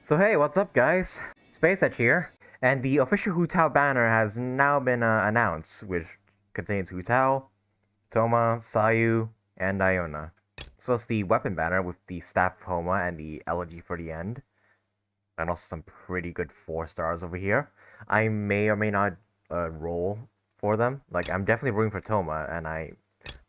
So hey, what's up guys? SpaceX here, and the official Hu Tao banner has now been announced, which contains Hu Tao, Thoma, Sayu, and Iona. This was the weapon banner with the staff of Homa and the elegy for the end, and also some pretty good 4 stars over here. I may or may not roll for them. Like, I'm definitely rooting for Thoma,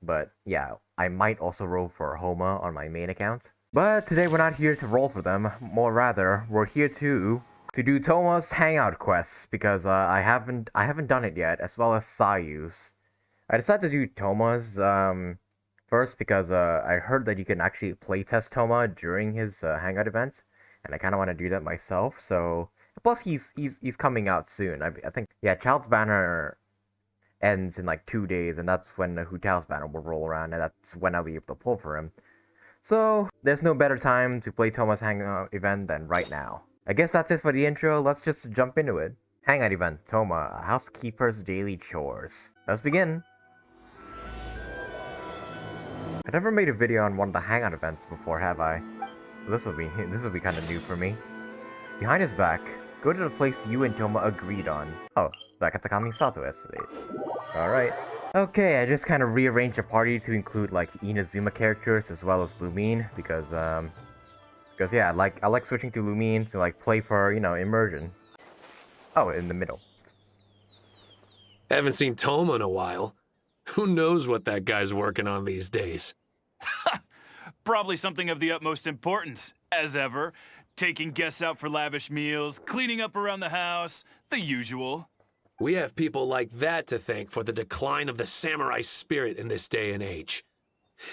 but yeah, I might also roll for Homa on my main account. But today we're not here to roll for them, more rather, we're here to do Thoma's Hangout quests, because I haven't done it yet, as well as Sayu's. I decided to do Thoma's first because I heard that you can actually playtest Thoma during his Hangout event, and I kind of want to do that myself. So plus he's coming out soon. I think, yeah, Childe's banner ends in like 2 days, and that's when the Hu Tao's banner will roll around, and that's when I'll be able to pull for him. So there's no better time to play Thoma's Hangout event than right now. I guess that's it for the intro. Let's just jump into it. Hangout event, Thoma, housekeeper's daily chores. Let's begin. I never made a video on one of the Hangout events before, have I? So this will be kind of new for me. Behind his back, go to the place you and Thoma agreed on. Oh, back at the Kamisato estate. Alright. Okay, I just kind of rearranged the party to include like Inazuma characters as well as Lumine because yeah, I like switching to Lumine to like play for, you know, immersion. Oh, in the middle. Haven't seen Thoma in a while. Who knows what that guy's working on these days? Probably something of the utmost importance, as ever. Taking guests out for lavish meals, cleaning up around the house, the usual. We have people like that to thank for the decline of the samurai spirit in this day and age.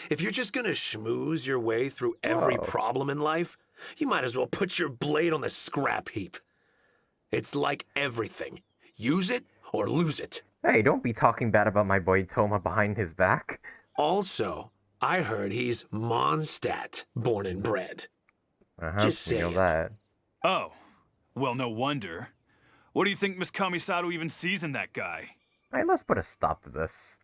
If you're just gonna schmooze your way through every problem in life, you might as well put your blade on the scrap heap. It's like everything. Use it or lose it. Hey, don't be talking bad about my boy Thoma behind his back. Also, I heard he's Mondstadt born and bred. Just saying. Know that. Oh, well, no wonder. What do you think Miss Kamisato even sees in that guy? Alright, let's put a stop to this.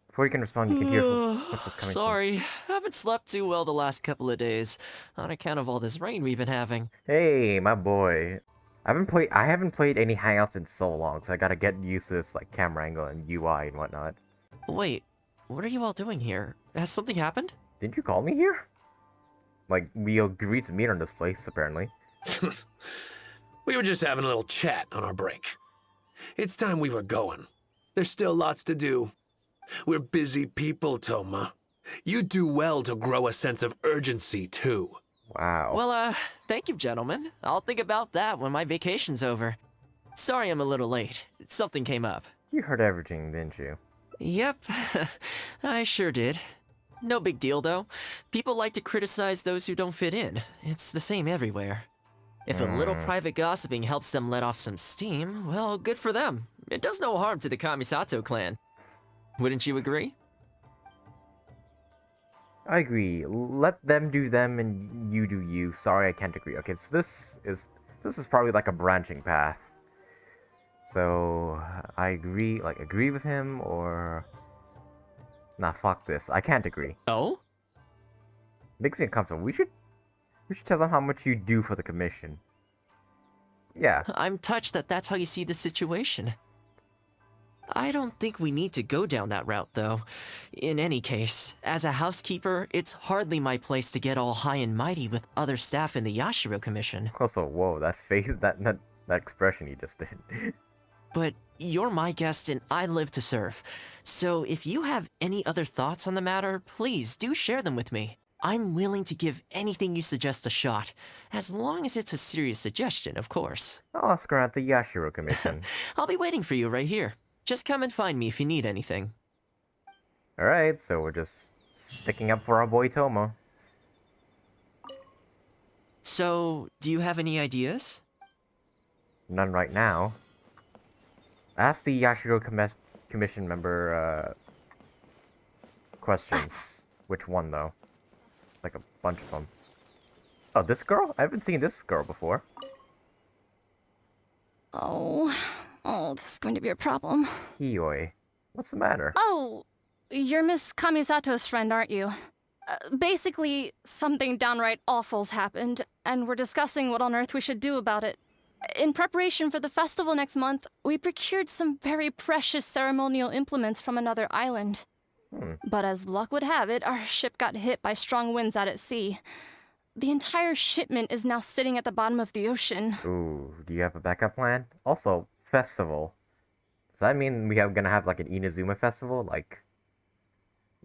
Before you can respond, you can hear what's this coming Sorry, haven't slept too well the last couple of days, on account of all this rain we've been having. Hey, my boy. I haven't played any Hangouts in so long, so I gotta get used to this like camera angle and UI and whatnot. Wait, what are you all doing here? Has something happened? Didn't you call me here? Like, we agreed to meet on this place, apparently. We were just having a little chat on our break. It's time we were going. There's still lots to do. We're busy people, Thoma. You do well to grow a sense of urgency, too. Wow. Well, thank you, gentlemen. I'll think about that when my vacation's over. Sorry I'm a little late. Something came up. You heard everything, didn't you? Yep, I sure did. No big deal, though. People like to criticize those who don't fit in. It's the same everywhere. If a little private gossiping helps them let off some steam, well, good for them. It does no harm to the Kamisato clan. Wouldn't you agree? I agree. Let them do them and you do you. Sorry, I can't agree. Okay, so this is probably like a branching path. So I agree with him or nah, fuck this. I can't agree. Oh? Makes me uncomfortable. We should tell them how much you do for the commission. Yeah. I'm touched that that's how you see the situation. I don't think we need to go down that route, though. In any case, as a housekeeper, it's hardly my place to get all high and mighty with other staff in the Yashiro Commission. Also, whoa, that face, that expression you just did. But you're my guest and I live to serve. So if you have any other thoughts on the matter, please do share them with me. I'm willing to give anything you suggest a shot, as long as it's a serious suggestion, of course. I'll ask her at the Yashiro Commission. I'll be waiting for you right here. Just come and find me if you need anything. Alright, so we're just sticking up for our boy Thoma. So, do you have any ideas? None right now. Ask the Yashiro Commission member questions. Which one, though? It's like a bunch of them. Oh, this girl? I haven't seen this girl before. Oh, this is going to be a problem. Hiyoi. What's the matter? Oh, you're Miss Kamisato's friend, aren't you? Basically, something downright awful's happened, and we're discussing what on earth we should do about it. In preparation for the festival next month, we procured some very precious ceremonial implements from another island. But as luck would have it, our ship got hit by strong winds out at sea. The entire shipment is now sitting at the bottom of the ocean. Ooh, do you have a backup plan? Also, festival. Does that mean we are gonna have like an Inazuma festival? Like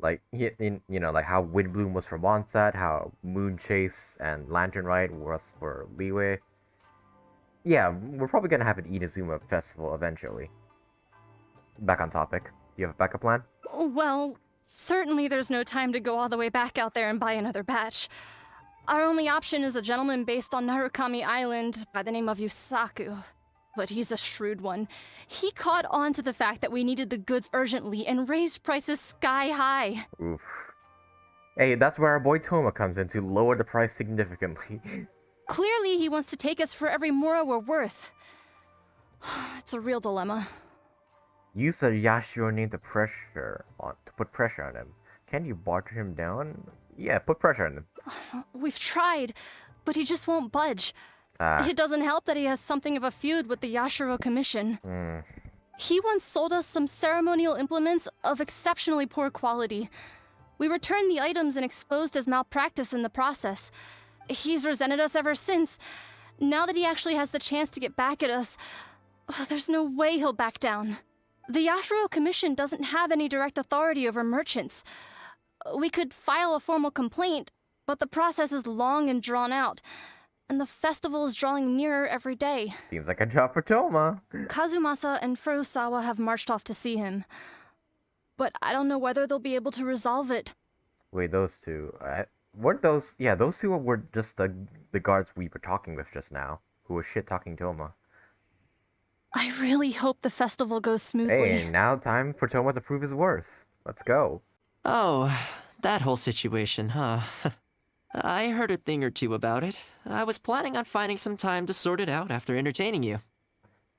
like how Windbloom was for Monsat, how Moon Chase and Lantern Ride was for Leeway. Yeah, we're probably gonna have an Inazuma festival eventually. Back on topic. Do you have a backup plan? Well, certainly there's no time to go all the way back out there and buy another batch. Our only option is a gentleman based on Narukami Island by the name of Yusaku. But he's a shrewd one. He caught on to the fact that we needed the goods urgently and raised prices sky high. Oof. Hey, that's where our boy Thoma comes in to lower the price significantly. Clearly, he wants to take us for every mora we're worth. It's a real dilemma. Use the Yashiro name to put pressure on him. Can you barter him down? Yeah, put pressure on him. We've tried, but he just won't budge. It doesn't help that he has something of a feud with the Yashiro Commission. He once sold us some ceremonial implements of exceptionally poor quality. We returned the items and exposed his malpractice in the process. He's resented us ever since. Now that he actually has the chance to get back at us, there's no way he'll back down. The Yashiro Commission doesn't have any direct authority over merchants. We could file a formal complaint, but the process is long and drawn out, and the festival is drawing nearer every day. Seems like a job for Thoma. Kazumasa and Furusawa have marched off to see him, but I don't know whether they'll be able to resolve it. Wait, those two. Weren't those? Yeah, those two were just the guards we were talking with just now, who were shit-talking Thoma. I really hope the festival goes smoothly. Hey, now time for Thoma to prove his worth. Let's go. Oh, that whole situation, huh? I heard a thing or two about it. I was planning on finding some time to sort it out after entertaining you.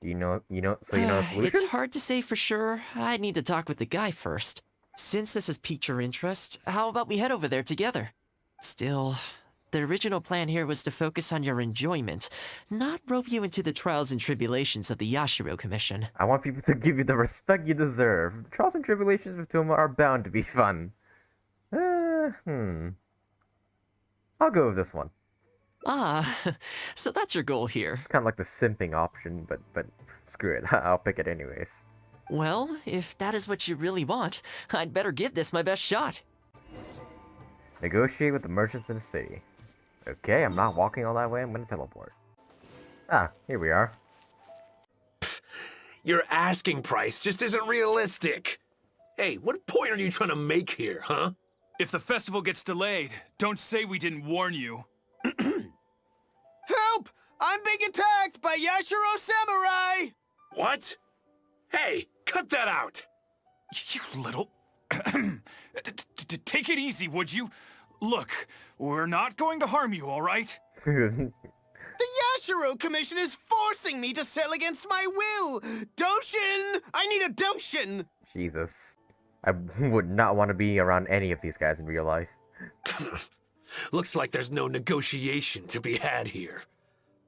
So you know a solution? It's hard to say for sure. I'd need to talk with the guy first. Since this has piqued your interest, how about we head over there together? Still, the original plan here was to focus on your enjoyment, not rope you into the trials and tribulations of the Yashiro Commission. I want people to give you the respect you deserve. Trials and tribulations with Thoma are bound to be fun. I'll go with this one. Ah, so that's your goal here. It's kind of like the simping option, but screw it. I'll pick it anyways. Well, if that is what you really want, I'd better give this my best shot. Negotiate with the merchants in the city. Okay, I'm not walking all that way. I'm gonna teleport. Ah, here we are. Your asking price just isn't realistic. Hey, what point are you trying to make here, huh? If the festival gets delayed, don't say we didn't warn you. Help! I'm being attacked by Yashiro Samurai! What? Hey, cut that out! You little... Take it easy, would you? Look, we're not going to harm you, all right? The Yashiro Commission is forcing me to sell against my will! Doshin! I need a Doshin! Jesus. I would not want to be around any of these guys in real life. Looks like there's no negotiation to be had here.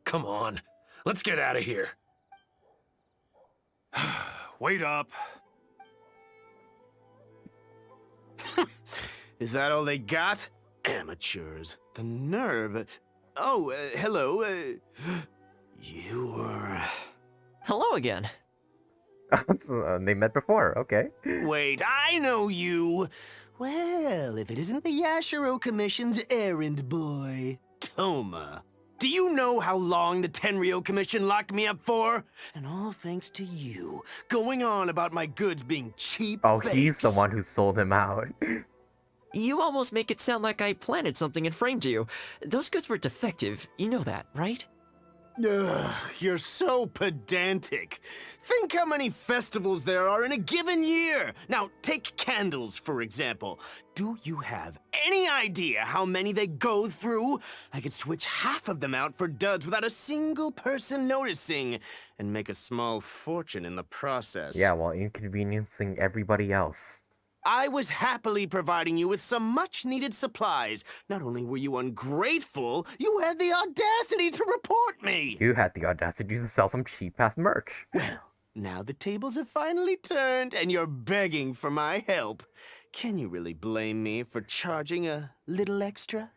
Come on, let's get out of here. Wait up. Is that all they got? Amateurs. The nerve. Oh, hello. You were... Hello again. They met before, okay. Wait, I know you! Well, if it isn't the Yashiro Commission's errand boy, Thoma. Do you know how long the Tenryo Commission locked me up for? And all thanks to you, going on about my goods being cheap Oh, fakes. he's the one who sold him out. You almost make it sound like I planted something and framed you. Those goods were defective, you know that, right? Ugh, you're so pedantic. Think how many festivals there are in a given year. Now, take candles, for example. Do you have any idea how many they go through? I could switch half of them out for duds without a single person noticing, and make a small fortune in the process. Yeah, while inconveniencing everybody else. I was happily providing you with some much-needed supplies. Not only were you ungrateful, you had the audacity to report me! You had the audacity to sell some cheap-ass merch. Well, now the tables have finally turned, and you're begging for my help. Can you really blame me for charging a little extra?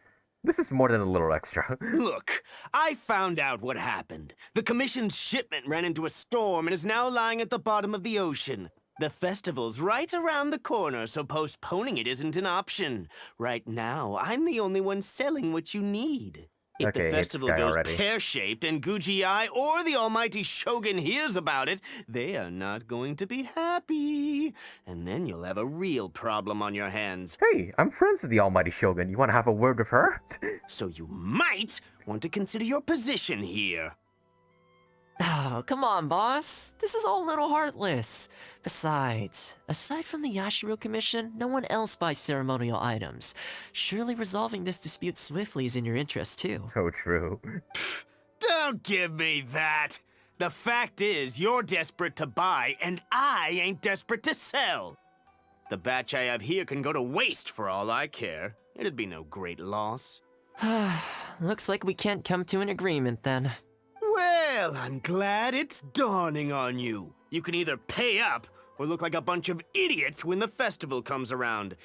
This is more than a little extra. Look, I found out what happened. The commission's shipment ran into a storm and is now lying at the bottom of the ocean. The festival's right around the corner, so postponing it isn't an option. Right now, I'm the only one selling what you need. If Okay, the festival it's guy goes already. pear-shaped and Guji or the almighty Shogun hears about it, they are not going to be happy. And then you'll have a real problem on your hands. Hey, I'm friends with the almighty Shogun. You want to have a word with her? So you might want to consider your position here. Oh, come on, boss. This is all a little heartless. Besides, aside from the Yashiro Commission, no one else buys ceremonial items. Surely resolving this dispute swiftly is in your interest, too. Oh, true. Don't give me that. The fact is, you're desperate to buy, and I ain't desperate to sell. The batch I have here can go to waste for all I care. It'd be no great loss. Looks like we can't come to an agreement, then. Well, I'm glad it's dawning on you. You can either pay up or look like a bunch of idiots when the festival comes around.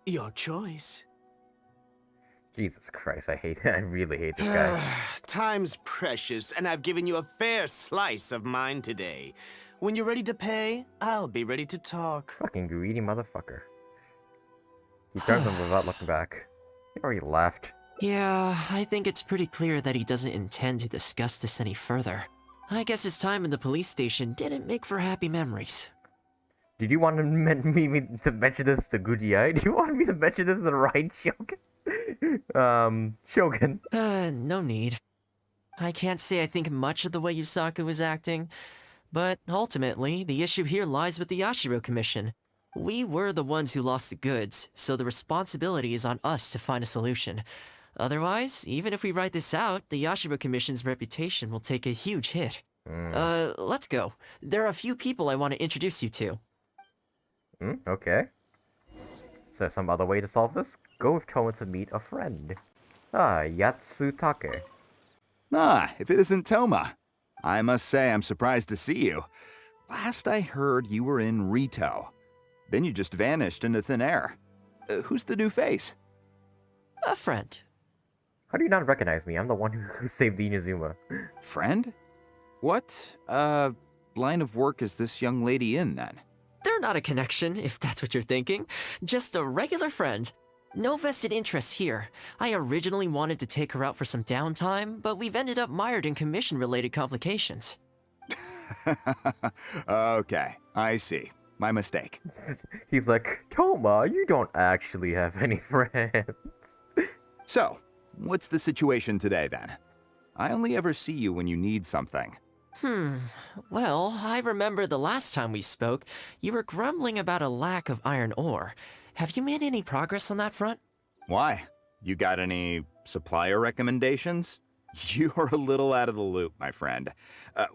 Your choice. Jesus Christ, I hate it. I really hate this guy. Time's precious, and I've given you a fair slice of mine today. When you're ready to pay, I'll be ready to talk. Fucking greedy motherfucker. He turns him without looking back. He already left. Yeah, I think it's pretty clear that he doesn't intend to discuss this any further. I guess his time in the police station didn't make for happy memories. Did you want me to mention this to Guji? Do you want me to mention this to the right Shogun? Shogun. No need. I can't say I think much of the way Yusaku was acting, but ultimately, the issue here lies with the Yashiro Commission. We were the ones who lost the goods, so the responsibility is on us to find a solution. Otherwise, even if we write this out, the Yashiro Commission's reputation will take a huge hit. Let's go. There are a few people I want to introduce you to. Okay. Is there some other way to solve this? Go with Thoma to meet a friend. Yatsutake. If it isn't Thoma. I must say I'm surprised to see you. Last I heard, you were in Rito. Then you just vanished into thin air. Who's the new face? A friend. How do you not recognize me? I'm the one who saved the Inazuma. Friend? What, line of work is this young lady in, then? They're not a connection, if that's what you're thinking. Just a regular friend. No vested interests here. I originally wanted to take her out for some downtime, but we've ended up mired in commission-related complications. Okay, I see. My mistake. He's like, Thoma, you don't actually have any friends. So, what's the situation today, then? I only ever see you when you need something. Well, I remember the last time we spoke, you were grumbling about a lack of iron ore. Have you made any progress on that front? Why? You got any supplier recommendations? You're a little out of the loop, my friend.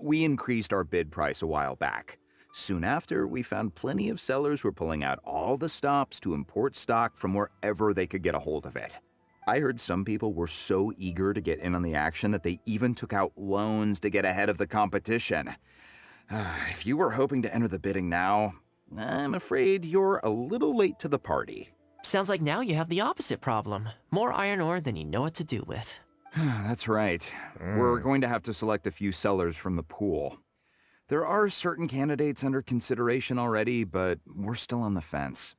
We increased our bid price a while back. Soon after, we found plenty of sellers were pulling out all the stops to import stock from wherever they could get a hold of it. I heard some people were so eager to get in on the action that they even took out loans to get ahead of the competition. If you were hoping to enter the bidding now, I'm afraid you're a little late to the party. Sounds like now you have the opposite problem. More iron ore than you know what to do with. That's right. We're going to have to select a few sellers from the pool. There are certain candidates under consideration already, but we're still on the fence.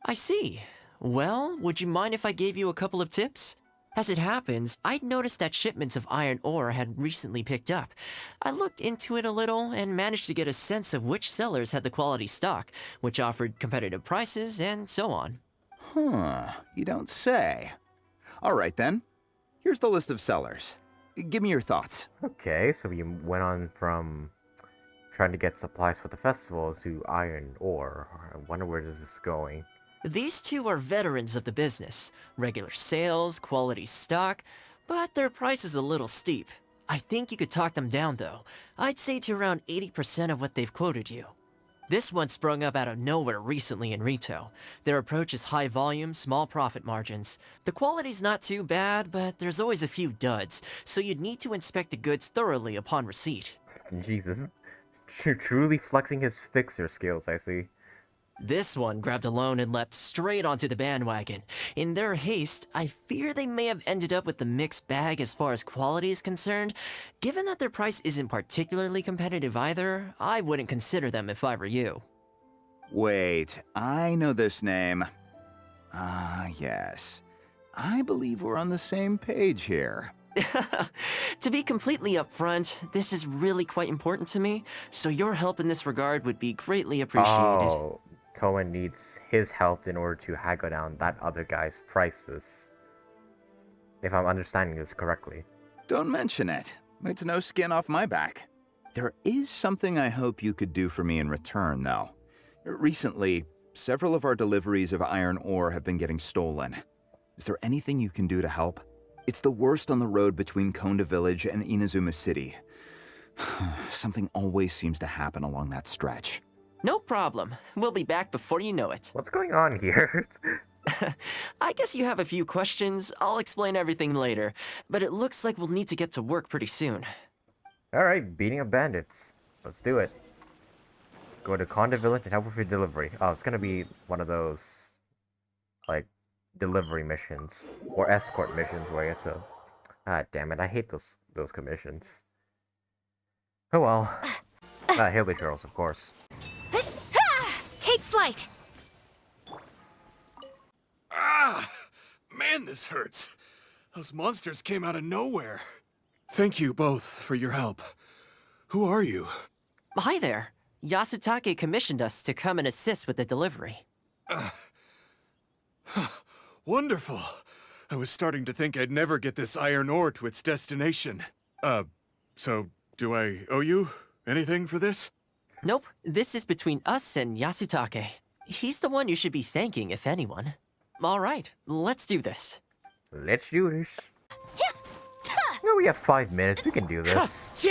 I see. Well, would you mind if I gave you a couple of tips? As it happens, I'd noticed that shipments of iron ore had recently picked up. I looked into it a little and managed to get a sense of which sellers had the quality stock, which offered competitive prices, and so on. You don't say. All right then. Here's the list of sellers. Give me your thoughts. Okay, so we went on from trying to get supplies for the festivals to iron ore. I wonder where this is going. These two are veterans of the business. Regular sales, quality stock, but their price is a little steep. I think you could talk them down though. I'd say to around 80% of what they've quoted you. This one sprung up out of nowhere recently in Rito. Their approach is high volume, small profit margins. The quality's not too bad, but there's always a few duds, so you'd need to inspect the goods thoroughly upon receipt. Jesus. Truly flexing his fixer skills, I see. This one grabbed a loan and leapt straight onto the bandwagon. In their haste, I fear they may have ended up with the mixed bag as far as quality is concerned. Given that their price isn't particularly competitive either, I wouldn't consider them if I were you. Wait, I know this name. Yes. I believe we're on the same page here. To be completely upfront, this is really quite important to me, so your help in this regard would be greatly appreciated. Oh, Thoma needs his help in order to haggle down that other guy's prices. If I'm understanding this correctly. Don't mention it. It's no skin off my back. There is something I hope you could do for me in return, though. Recently, several of our deliveries of iron ore have been getting stolen. Is there anything you can do to help? It's the worst on the road between Konda Village and Inazuma City. Something always seems to happen along that stretch. No problem. We'll be back before you know it. What's going on here? I guess you have a few questions. I'll explain everything later, but it looks like we'll need to get to work pretty soon. Alright, beating up bandits. Let's do it. Go to Konda Village and help with your delivery. Oh, it's gonna be one of those, like, delivery missions. Or escort missions where you have to... Ah, damn it, I hate those commissions. Oh well. Hilly Turtles, of course. Take flight! Ah! Man, this hurts. Those monsters came out of nowhere. Thank you both for your help. Who are you? Hi there. Yasutake commissioned us to come and assist with the delivery. Wonderful. I was starting to think I'd never get this iron ore to its destination. So do I owe you anything for this? Nope, this is between us and Yasutake. He's the one you should be thanking, if anyone. All right, let's do this. Let's do this. No, we have 5 minutes. We can do this.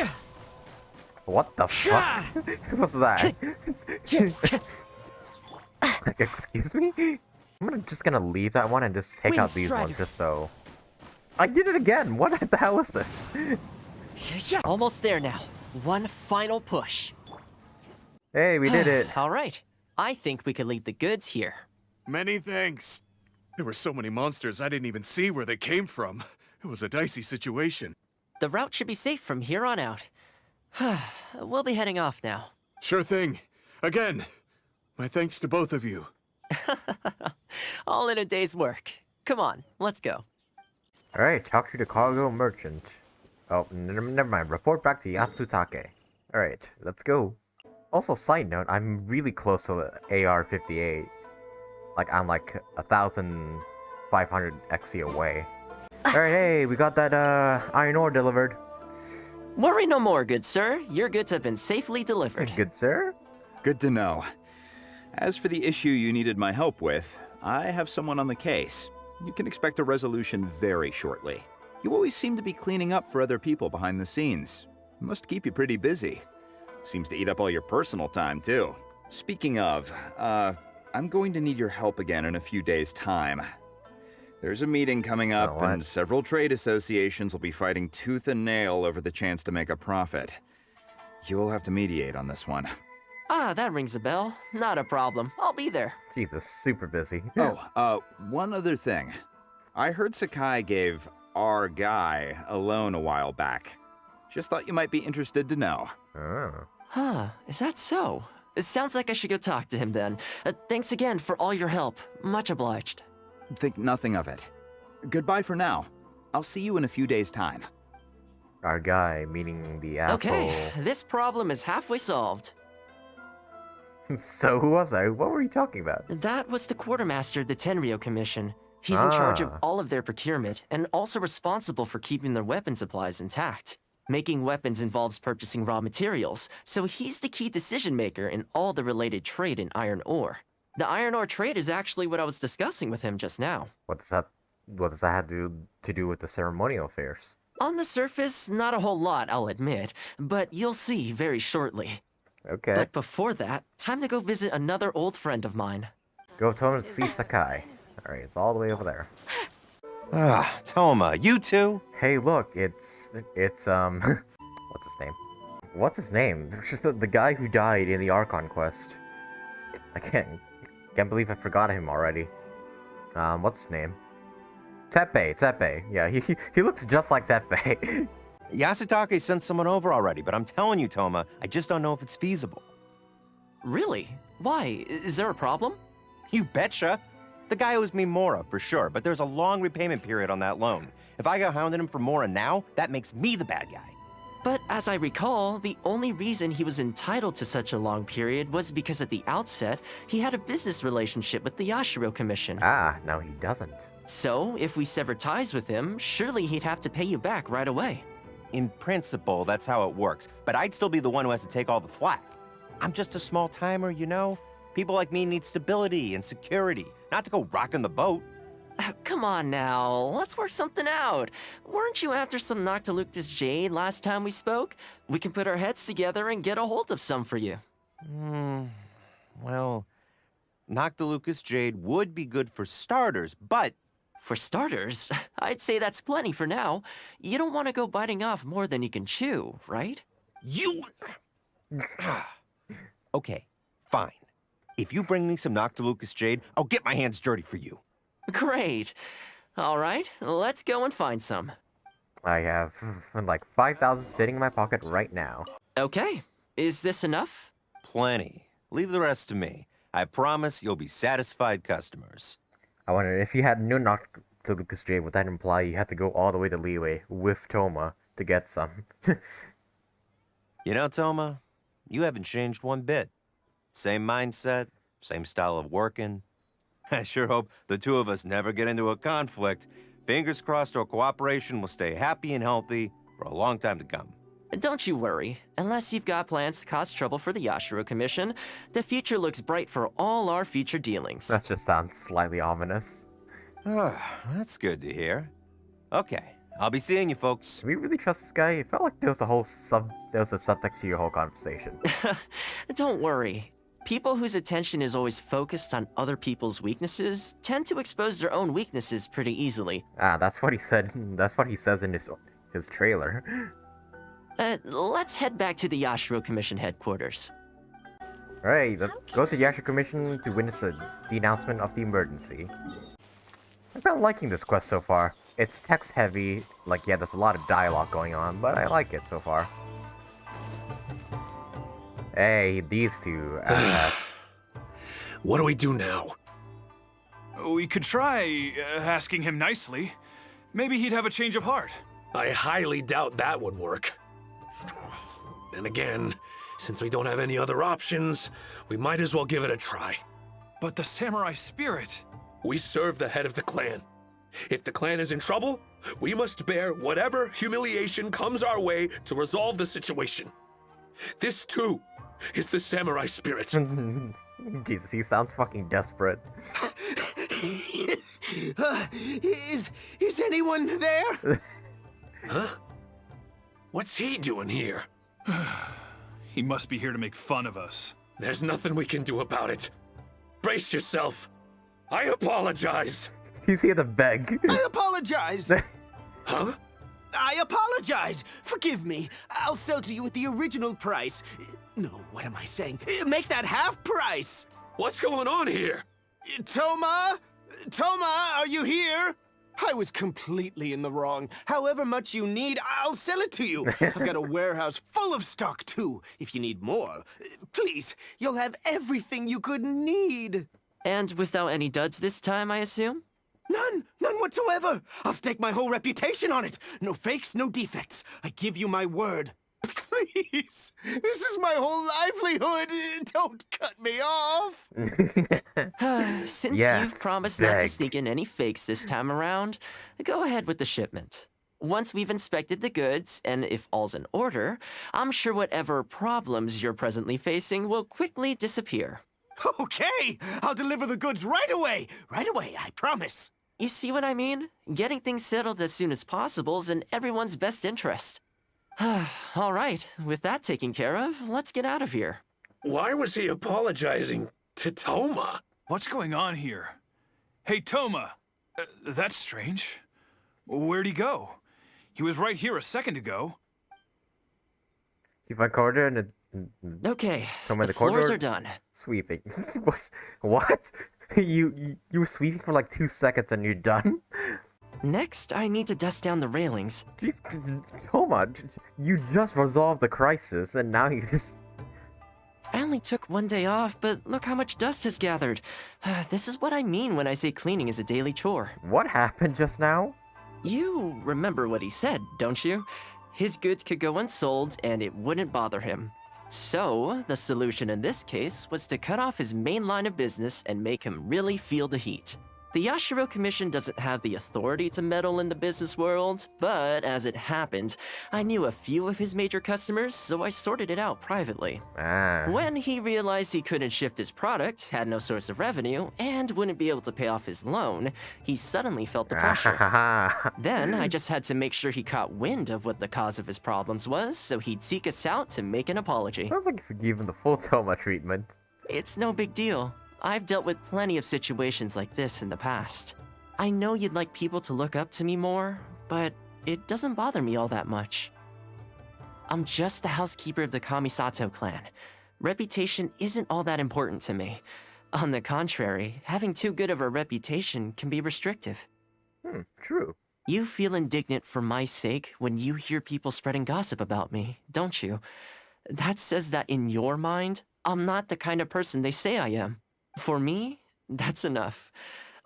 What the fuck? What's that? Like, excuse me? I'm just gonna leave that one and just take out these ones just so... I did it again! What the hell is this? Almost there now. One final push. Hey, we did it. All right. I think we could leave the goods here. Many thanks. There were so many monsters I didn't even see where they came from. It was a dicey situation. The route should be safe from here on out. We'll be heading off now. Sure thing. Again, my thanks to both of you. All in a day's work. Come on, let's go. Alright, talk to the cargo merchant. Oh, never mind. Report back to Yatsutake. Alright, let's go. Also, side note, I'm really close to AR-58. Like, I'm like 1,500 XP away. Alright, hey, we got that iron ore delivered. Worry no more, good sir. Your goods have been safely delivered. Good sir? Good to know. As for the issue you needed my help with, I have someone on the case. You can expect a resolution very shortly. You always seem to be cleaning up for other people behind the scenes. Must keep you pretty busy. Seems to eat up all your personal time, too. Speaking of, I'm going to need your help again in a few days' time. There's a meeting coming up, and several trade associations will be fighting tooth and nail over the chance to make a profit. You'll have to mediate on this one. Ah, that rings a bell. Not a problem. I'll be there. Jesus, super busy. One other thing. I heard Sakai gave our guy a loan a while back. Just thought you might be interested to know. Oh. Huh, is that so? It sounds like I should go talk to him then. Thanks again for all your help. Much obliged. Think nothing of it. Goodbye for now. I'll see you in a few days' time. Our guy, meaning the asshole. Okay, this problem is halfway solved. So who was I? What were you talking about? That was the quartermaster of the Tenryo Commission. He's in charge of all of their procurement, and also responsible for keeping their weapon supplies intact. Making weapons involves purchasing raw materials, so he's the key decision-maker in all the related trade in iron ore. The iron ore trade is actually what I was discussing with him just now. What does that have to do with the ceremonial affairs? On the surface, not a whole lot, I'll admit, but you'll see very shortly. Okay. But before that, time to go visit another old friend of mine. Go Thoma to see Sakai. Alright, it's all the way over there. Ah, Thoma, you too? Hey, look, it's what's his name? What's his name? It's just the guy who died in the Archon quest. I can't believe I forgot him already. What's his name? Teppei. Yeah, he looks just like Teppei. Yasutake sent someone over already, but I'm telling you, Thoma, I just don't know if it's feasible. Really? Why? Is there a problem? You betcha. The guy owes me Mora, for sure, but there's a long repayment period on that loan. If I go hounding him for Mora now, that makes me the bad guy. But as I recall, the only reason he was entitled to such a long period was because at the outset, he had a business relationship with the Yashiro Commission. Ah, now he doesn't. So, if we sever ties with him, surely he'd have to pay you back right away. In principle, that's how it works, but I'd still be the one who has to take all the flack. I'm just a small timer, you know? People like me need stability and security, not to go rocking the boat. Come on now, let's work something out. Weren't you after some Noctilucous Jade last time we spoke? We can put our heads together and get a hold of some for you. Well, Noctilucous Jade would be good for starters, but... For starters, I'd say that's plenty for now. You don't want to go biting off more than you can chew, right? You... Okay, fine. If you bring me some Noctilucous Jade, I'll get my hands dirty for you. Great. All right, let's go and find some. I have like 5,000 sitting in my pocket right now. Okay, is this enough? Plenty. Leave the rest to me. I promise you'll be satisfied customers. I wonder if you had no Noctilucous Jade, would that imply you had to go all the way to Liyue with Thoma to get some? You know, Thoma, you haven't changed one bit. Same mindset, same style of working. I sure hope the two of us never get into a conflict. Fingers crossed our cooperation will stay happy and healthy for a long time to come. Don't you worry. Unless you've got plans to cause trouble for the Yashiro Commission, the future looks bright for all our future dealings. That just sounds slightly ominous. That's good to hear. Okay, I'll be seeing you folks. Do we really trust this guy? It felt like there was a subtext to your whole conversation. Don't worry. People whose attention is always focused on other people's weaknesses tend to expose their own weaknesses pretty easily. Ah, that's what he said. That's what he says in his trailer. Let's head back to the Yashiro Commission headquarters. Alright, let's go to the Yashiro Commission to witness the announcement of the emergency. I've been liking this quest so far. It's text heavy, like yeah, there's a lot of dialogue going on, but I like it so far. Hey, these two assets. What do we do now? We could try asking him nicely. Maybe he'd have a change of heart. I highly doubt that would work. Then again, since we don't have any other options, we might as well give it a try. But the samurai spirit... We serve the head of the clan. If the clan is in trouble, we must bear whatever humiliation comes our way to resolve the situation. This, too, is the samurai spirit. Jesus, he sounds fucking desperate. Is anyone there? Huh? What's he doing here? He must be here to make fun of us. There's nothing we can do about it. Brace yourself. I apologize. He's here to beg. I apologize. Huh? I apologize. Forgive me. I'll sell to you at the original price. No, what am I saying? Make that half price. What's going on here? Thoma? Thoma, are you here? I was completely in the wrong. However much you need, I'll sell it to you. I've got a warehouse full of stock, too, if you need more. Please, you'll have everything you could need. And without any duds this time, I assume? None whatsoever. I'll stake my whole reputation on it. No fakes, no defects. I give you my word. Please, this is my whole livelihood. Don't cut me off. Since Yes, you've promised not to beg. sneak in any fakes this time around, go ahead with the shipment. Once we've inspected the goods, and if all's in order, I'm sure whatever problems you're presently facing will quickly disappear. Okay, I'll deliver the goods right away. Right away, I promise. You see what I mean? Getting things settled as soon as possible is in everyone's best interest. All right, with that taken care of, let's get out of here. Why was he apologizing to Thoma? What's going on here? Hey, Thoma. That's strange. Where'd he go? He was right here a second ago. Keep my corridor and Okay, Thoma, the corridor floors are done. sweeping. What? You were sweeping for like 2 seconds and you're done? Next, I need to dust down the railings. Jeez, Thoma, you just resolved the crisis and now you just... I only took one day off, but look how much dust has gathered. This is what I mean when I say cleaning is a daily chore. What happened just now? You remember what he said, don't you? His goods could go unsold and it wouldn't bother him. So, the solution in this case was to cut off his main line of business and make him really feel the heat. The Yashiro Commission doesn't have the authority to meddle in the business world, but as it happened, I knew a few of his major customers, so I sorted it out privately. When he realized he couldn't shift his product, had no source of revenue, and wouldn't be able to pay off his loan, he suddenly felt the pressure. Then I just had to make sure he caught wind of what the cause of his problems was, so he'd seek us out to make an apology. Sounds like you've given the full Thoma treatment. It's no big deal. I've dealt with plenty of situations like this in the past. I know you'd like people to look up to me more, but it doesn't bother me all that much. I'm just the housekeeper of the Kamisato clan. Reputation isn't all that important to me. On the contrary, having too good of a reputation can be restrictive. True. You feel indignant for my sake when you hear people spreading gossip about me, don't you? That says that in your mind, I'm not the kind of person they say I am. For me, that's enough.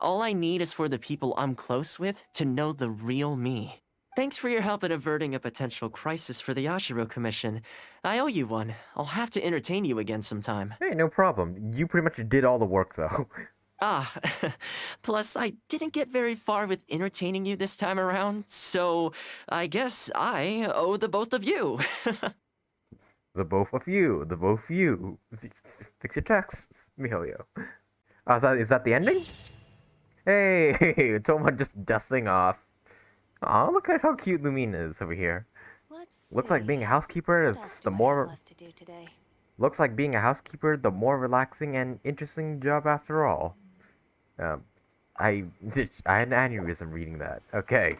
All I need is for the people I'm close with to know the real me. Thanks for your help in averting a potential crisis for the Yashiro Commission. I owe you one. I'll have to entertain you again sometime. Hey, no problem. You pretty much did all the work, though. Plus I didn't get very far with entertaining you this time around, so I guess I owe the both of you. The both of you. Fix your texts, miHoYo. Oh, is that the ending? Hey, Thoma just dusting off. Oh, look at how cute Lumina is over here. Looks like being a housekeeper is the more... Looks like being a housekeeper the more relaxing and interesting job after all. I had an aneurysm reading that. Okay.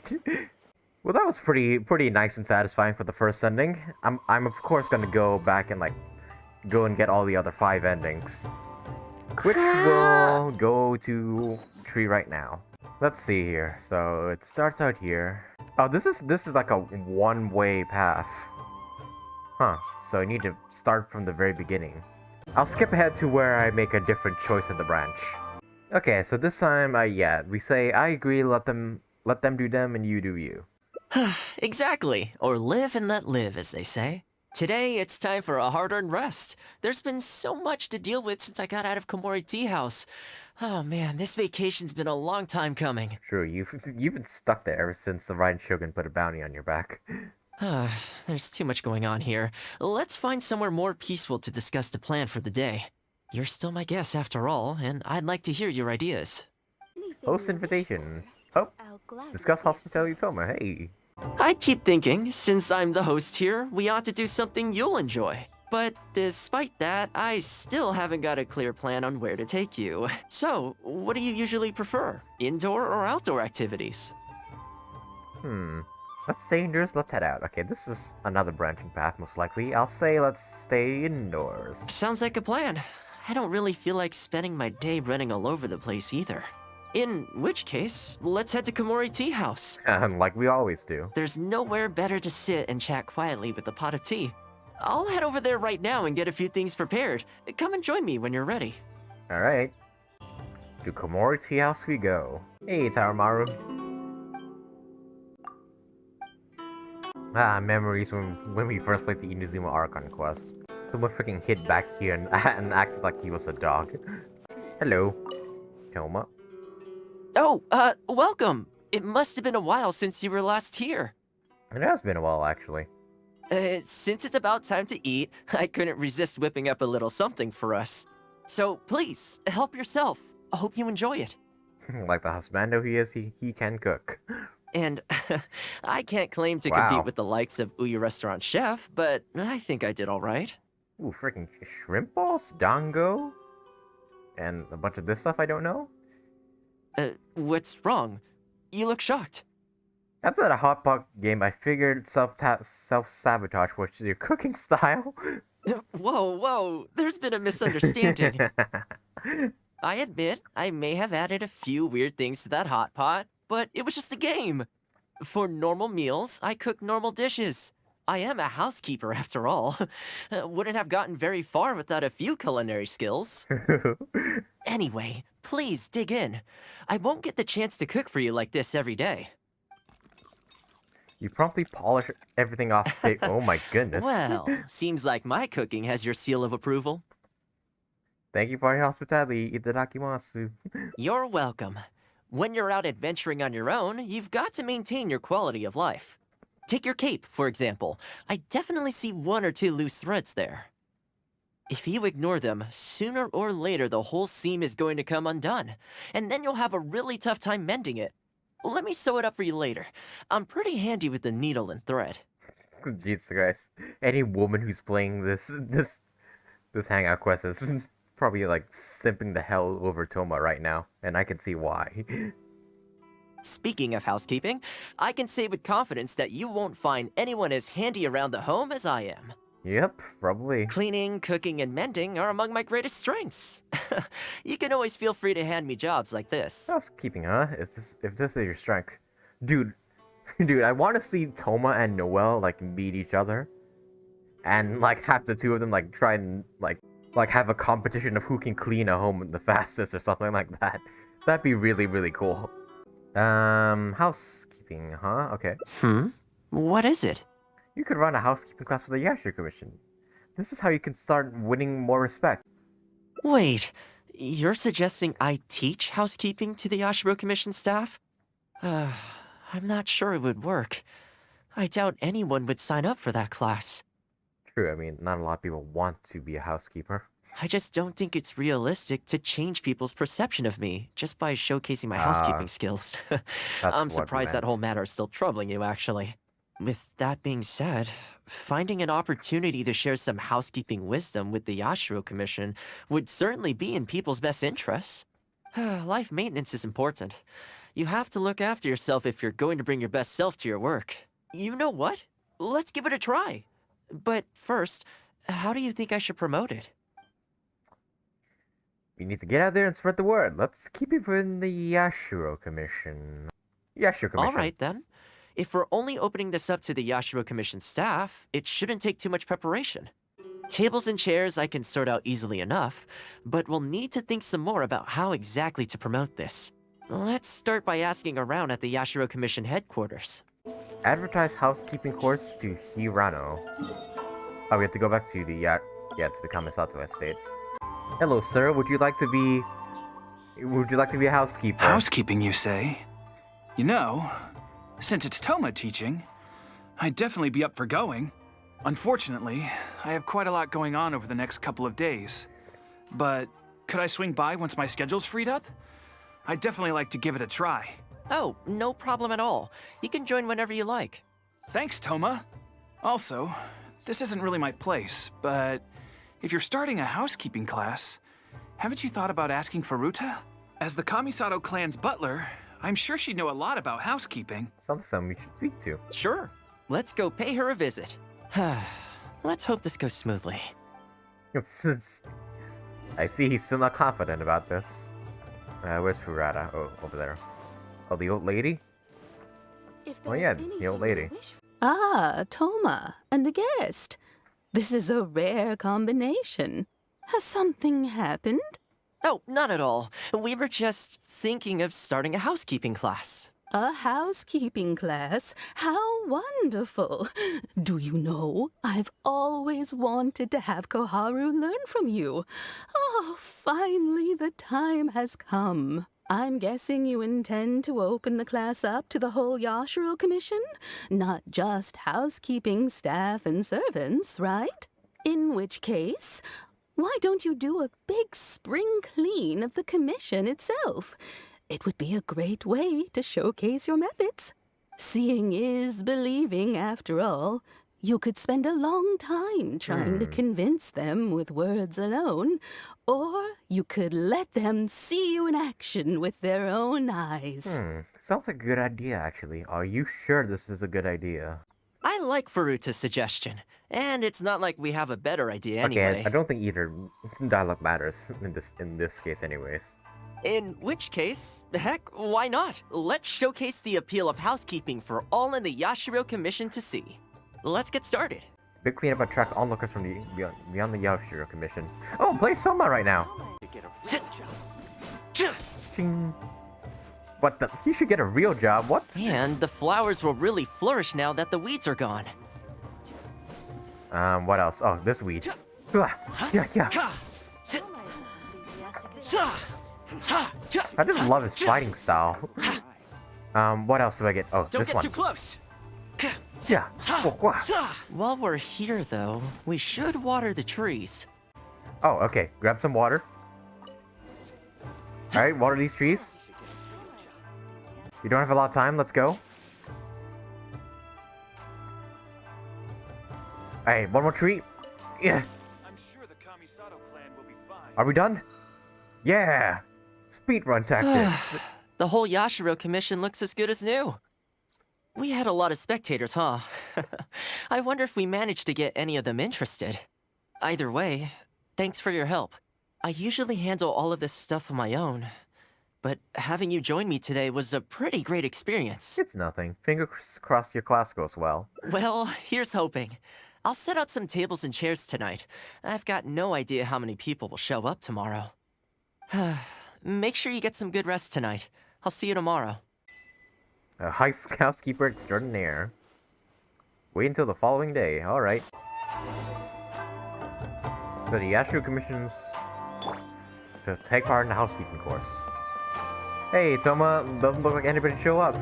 Well, that was pretty nice and satisfying for the first ending. I'm of course gonna go back and go and get all the other 5 endings, which will go to tree right now. Let's see here. So it starts out here. Oh, this is like a one-way path. Huh. So I need to start from the very beginning. I'll skip ahead to where I make a different choice in the branch. Okay, so this time, we say I agree. Let them do them, and you do you. Exactly. Or live and let live, as they say. Today, it's time for a hard-earned rest. There's been so much to deal with since I got out of Komori Tea House. Oh man, this vacation's been a long time coming. True, you've been stuck there ever since the Ryan Shogun put a bounty on your back. There's too much going on here. Let's find somewhere more peaceful to discuss the plan for the day. You're still my guest after all, and I'd like to hear your ideas. Host invitation. Oh, discuss hospitality Thoma, hey. I keep thinking, since I'm the host here, we ought to do something you'll enjoy. But despite that, I still haven't got a clear plan on where to take you. So, what do you usually prefer? Indoor or outdoor activities? Let's stay indoors, let's head out. Okay, this is another branching path, most likely. I'll say let's stay indoors. Sounds like a plan. I don't really feel like spending my day running all over the place either. In which case, let's head to Komori Tea House. Like we always do. There's nowhere better to sit and chat quietly with a pot of tea. I'll head over there right now and get a few things prepared. Come and join me when you're ready. Alright. To Komori Tea House we go. Hey, Taramaru. Memories when we first played the Inazuma Archon quest. Someone freaking hid back here and acted like he was a dog. Hello, Thoma. Oh, welcome! It must have been a while since you were last here. It has been a while, actually. Since it's about time to eat, I couldn't resist whipping up a little something for us. So, please, help yourself. I hope you enjoy it. Like the husbando he is, he can cook. And I can't claim to compete with the likes of Uyu Restaurant Chef, but I think I did all right. Ooh, freaking shrimp balls, dango, and a bunch of this stuff I don't know. What's wrong? You look shocked. After that hot pot game, I figured self-sabotage was your cooking style. Whoa, there's been a misunderstanding. I admit, I may have added a few weird things to that hot pot, but it was just a game. For normal meals, I cook normal dishes. I am a housekeeper after all. Wouldn't have gotten very far without a few culinary skills. Anyway, please dig in. I won't get the chance to cook for you like this every day. You promptly polish everything off the Oh my goodness. Well, seems like my cooking has your seal of approval. Thank you for your hospitality, itadakimasu. You're welcome. When you're out adventuring on your own, you've got to maintain your quality of life. Take your cape, for example. I definitely see 1 or 2 loose threads there. If you ignore them, sooner or later the whole seam is going to come undone, and then you'll have a really tough time mending it. Let me sew it up for you later. I'm pretty handy with the needle and thread. Jesus Christ. Any woman who's playing this Hangout quest is probably like simping the hell over Thoma right now, and I can see why. Speaking of housekeeping, I can say with confidence that you won't find anyone as handy around the home as I am. Yep, probably. Cleaning, cooking, and mending are among my greatest strengths. You can always feel free to hand me jobs like this. Housekeeping, huh? If this is your strength. Dude, I want to see Thoma and Noelle, like, meet each other. And, like, have the two of them, like, try and, like have a competition of who can clean a home the fastest or something like that. That'd be really, really cool. Housekeeping, huh? Okay. What is it? You could run a housekeeping class for the Yashiro Commission. This is how you can start winning more respect. Wait, you're suggesting I teach housekeeping to the Yashiro Commission staff? I'm not sure it would work. I doubt anyone would sign up for that class. True, I mean, not a lot of people want to be a housekeeper. I just don't think it's realistic to change people's perception of me just by showcasing my housekeeping skills. I'm surprised that whole matter is still troubling you, actually. With that being said, finding an opportunity to share some housekeeping wisdom with the Yashiro Commission would certainly be in people's best interests. Life maintenance is important. You have to look after yourself if you're going to bring your best self to your work. You know what? Let's give it a try. But first, how do you think I should promote it? We need to get out there and spread the word. Let's keep it in the Yashiro Commission. Yashiro Commission. All right, then. If we're only opening this up to the Yashiro Commission staff, it shouldn't take too much preparation. Tables and chairs I can sort out easily enough, but we'll need to think some more about how exactly to promote this. Let's start by asking around at the Yashiro Commission headquarters. Advertise housekeeping course to Hirano. Oh, we have to go back to the to the Kamisato estate. Hello, sir. Would you like to be a housekeeper? Housekeeping, you say? You know, since it's Thoma teaching, I'd definitely be up for going. Unfortunately, I have quite a lot going on over the next couple of days. But could I swing by once my schedule's freed up? I'd definitely like to give it a try. Oh, no problem at all. You can join whenever you like. Thanks, Thoma. Also, this isn't really my place, but if you're starting a housekeeping class, haven't you thought about asking for Ruta? As the Kamisato clan's butler, I'm sure she'd know a lot about housekeeping. Sounds like someone we should speak to. Sure. Let's go pay her a visit. Let's hope this goes smoothly. I see he's still not confident about this. Where's Furata? Oh, over there. Oh, the old lady? Oh yeah, the old lady. Ah, Thoma, and a guest. This is a rare combination. Has something happened? Oh, not at all. We were just thinking of starting a housekeeping class. A housekeeping class? How wonderful! Do you know, I've always wanted to have Koharu learn from you. Oh, finally the time has come. I'm guessing you intend to open the class up to the whole Yashiro Commission? Not just housekeeping staff and servants, right? In which case, why don't you do a big spring clean of the commission itself? It would be a great way to showcase your methods. Seeing is believing, after all. You could spend a long time trying to convince them with words alone, or you could let them see you in action with their own eyes. Sounds like a good idea, actually. Are you sure this is a good idea? I like Faruta's suggestion, and it's not like we have a better idea anyway. Okay, I don't think either dialogue matters in this case anyways. In which case, heck, why not? Let's showcase the appeal of housekeeping for all in the Yashiro Commission to see. Let's get started. Big cleanup attracts onlookers from beyond the Yashiro Commission. Oh, play Soma right now! Ching. What the? He should get a real job, what? And the flowers will really flourish now that the weeds are gone. What else? Oh, this weed. Yeah. I just love his fighting style. What else do I get? Oh, Don't this get one. too close. Yeah. While we're here, though, we should water the trees. Oh, okay. Grab some water. Alright, water these trees. You don't have a lot of time, let's go. Alright, one more tree. Yeah. I'm sure the Kamisato clan will be fine. Are we done? Yeah. Speedrun tactics. The whole Yashiro Commission looks as good as new. We had a lot of spectators, huh? I wonder if we managed to get any of them interested. Either way, thanks for your help. I usually handle all of this stuff on my own, but having you join me today was a pretty great experience. It's nothing. Fingers crossed your class goes well. Well, here's hoping. I'll set out some tables and chairs tonight. I've got no idea how many people will show up tomorrow. Make sure you get some good rest tonight. I'll see you tomorrow. A housekeeper extraordinaire. Wait until the following day. Alright. So the Yashiro Commission's to take part in the housekeeping course. Hey, Thoma, doesn't look like anybody show up.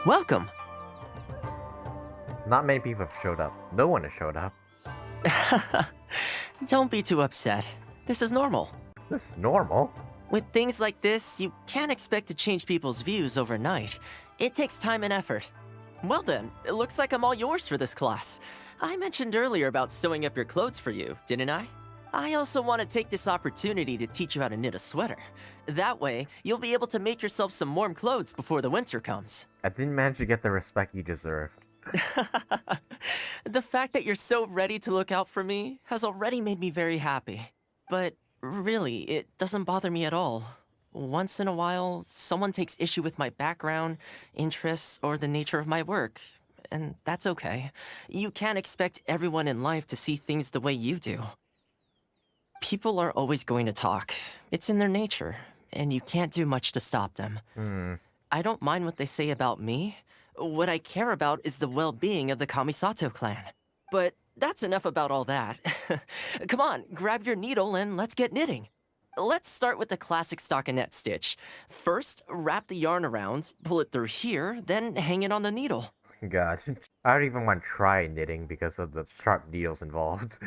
Welcome. Not many people have showed up. No one has showed up. Don't be too upset. This is normal. This is normal. With things like this, you can't expect to change people's views overnight. It takes time and effort. Well then, it looks like I'm all yours for this class. I mentioned earlier about sewing up your clothes for you, didn't I? I also want to take this opportunity to teach you how to knit a sweater. That way, you'll be able to make yourself some warm clothes before the winter comes. I didn't manage to get the respect you deserved. The fact that you're so ready to look out for me has already made me very happy. But really, it doesn't bother me at all. Once in a while, someone takes issue with my background, interests, or the nature of my work. And that's okay. You can't expect everyone in life to see things the way you do. People are always going to talk. It's in their nature, and you can't do much to stop them. I don't mind what they say about me. What I care about is the well-being of the Kamisato clan. But that's enough about all that. Come on, grab your needle and let's get knitting. Let's start with the classic stockinette stitch. First, wrap the yarn around, pull it through here, then hang it on the needle. God, I don't even want to try knitting because of the sharp needles involved.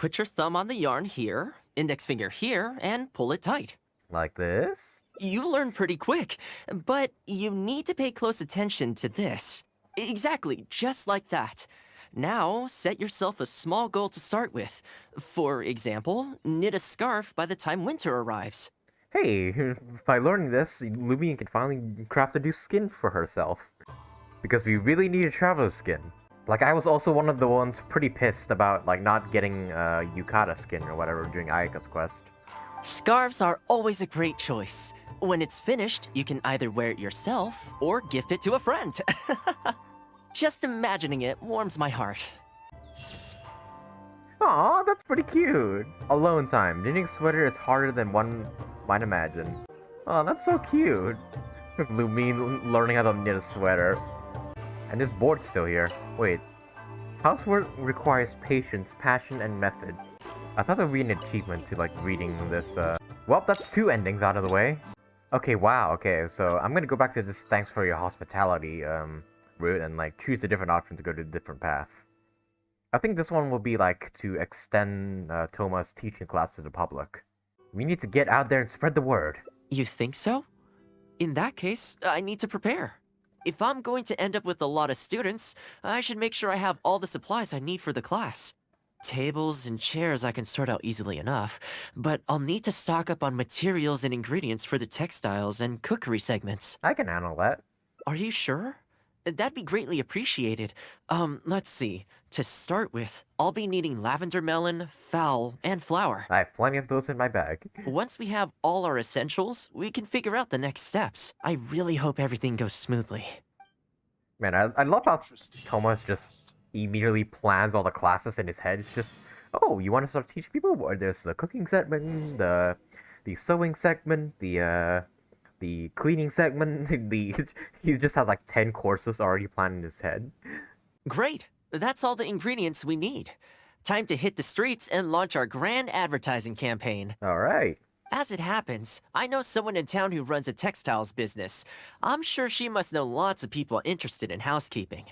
Put your thumb on the yarn here, index finger here, and pull it tight. Like this? You learn pretty quick, but you need to pay close attention to this. Exactly, just like that. Now, set yourself a small goal to start with. For example, knit a scarf by the time winter arrives. Hey, by learning this, Lumion can finally craft a new skin for herself. Because we really need a traveler skin. Like, I was also one of the ones pretty pissed about, like, not getting Yukata skin or whatever during Ayaka's quest. Scarves are always a great choice. When it's finished, you can either wear it yourself or gift it to a friend. Just imagining it warms my heart. Aw, that's pretty cute. Alone time. Knitting a sweater is harder than one might imagine. Oh, that's so cute. Lumine learning how to knit a sweater. And this board's still here. Wait. Housework requires patience, passion, and method. I thought there would be an achievement to, like, reading this, Well, that's 2 endings out of the way. Okay, wow, okay, so I'm gonna go back to this thanks for your hospitality, route and, like, choose a different option to go to a different path. I think this one will be, like, to extend, Thoma's teaching class to the public. We need to get out there and spread the word. You think so? In that case, I need to prepare. If I'm going to end up with a lot of students, I should make sure I have all the supplies I need for the class. Tables and chairs I can sort out easily enough, but I'll need to stock up on materials and ingredients for the textiles and cookery segments. I can handle that. Are you sure? That'd be greatly appreciated. Let's see. To start with, I'll be needing lavender melon, fowl, and flour. I have plenty of those in my bag. Once we have all our essentials, we can figure out the next steps. I really hope everything goes smoothly. Man, I love how Thomas just immediately plans all the classes in his head. It's just, oh, you want to start teaching people? Well, there's the cooking segment, the sewing segment, the cleaning segment. He just has like 10 courses already planned in his head. Great. That's all the ingredients we need. Time to hit the streets and launch our grand advertising campaign. All right. As it happens, I know someone in town who runs a textiles business. I'm sure she must know lots of people interested in housekeeping.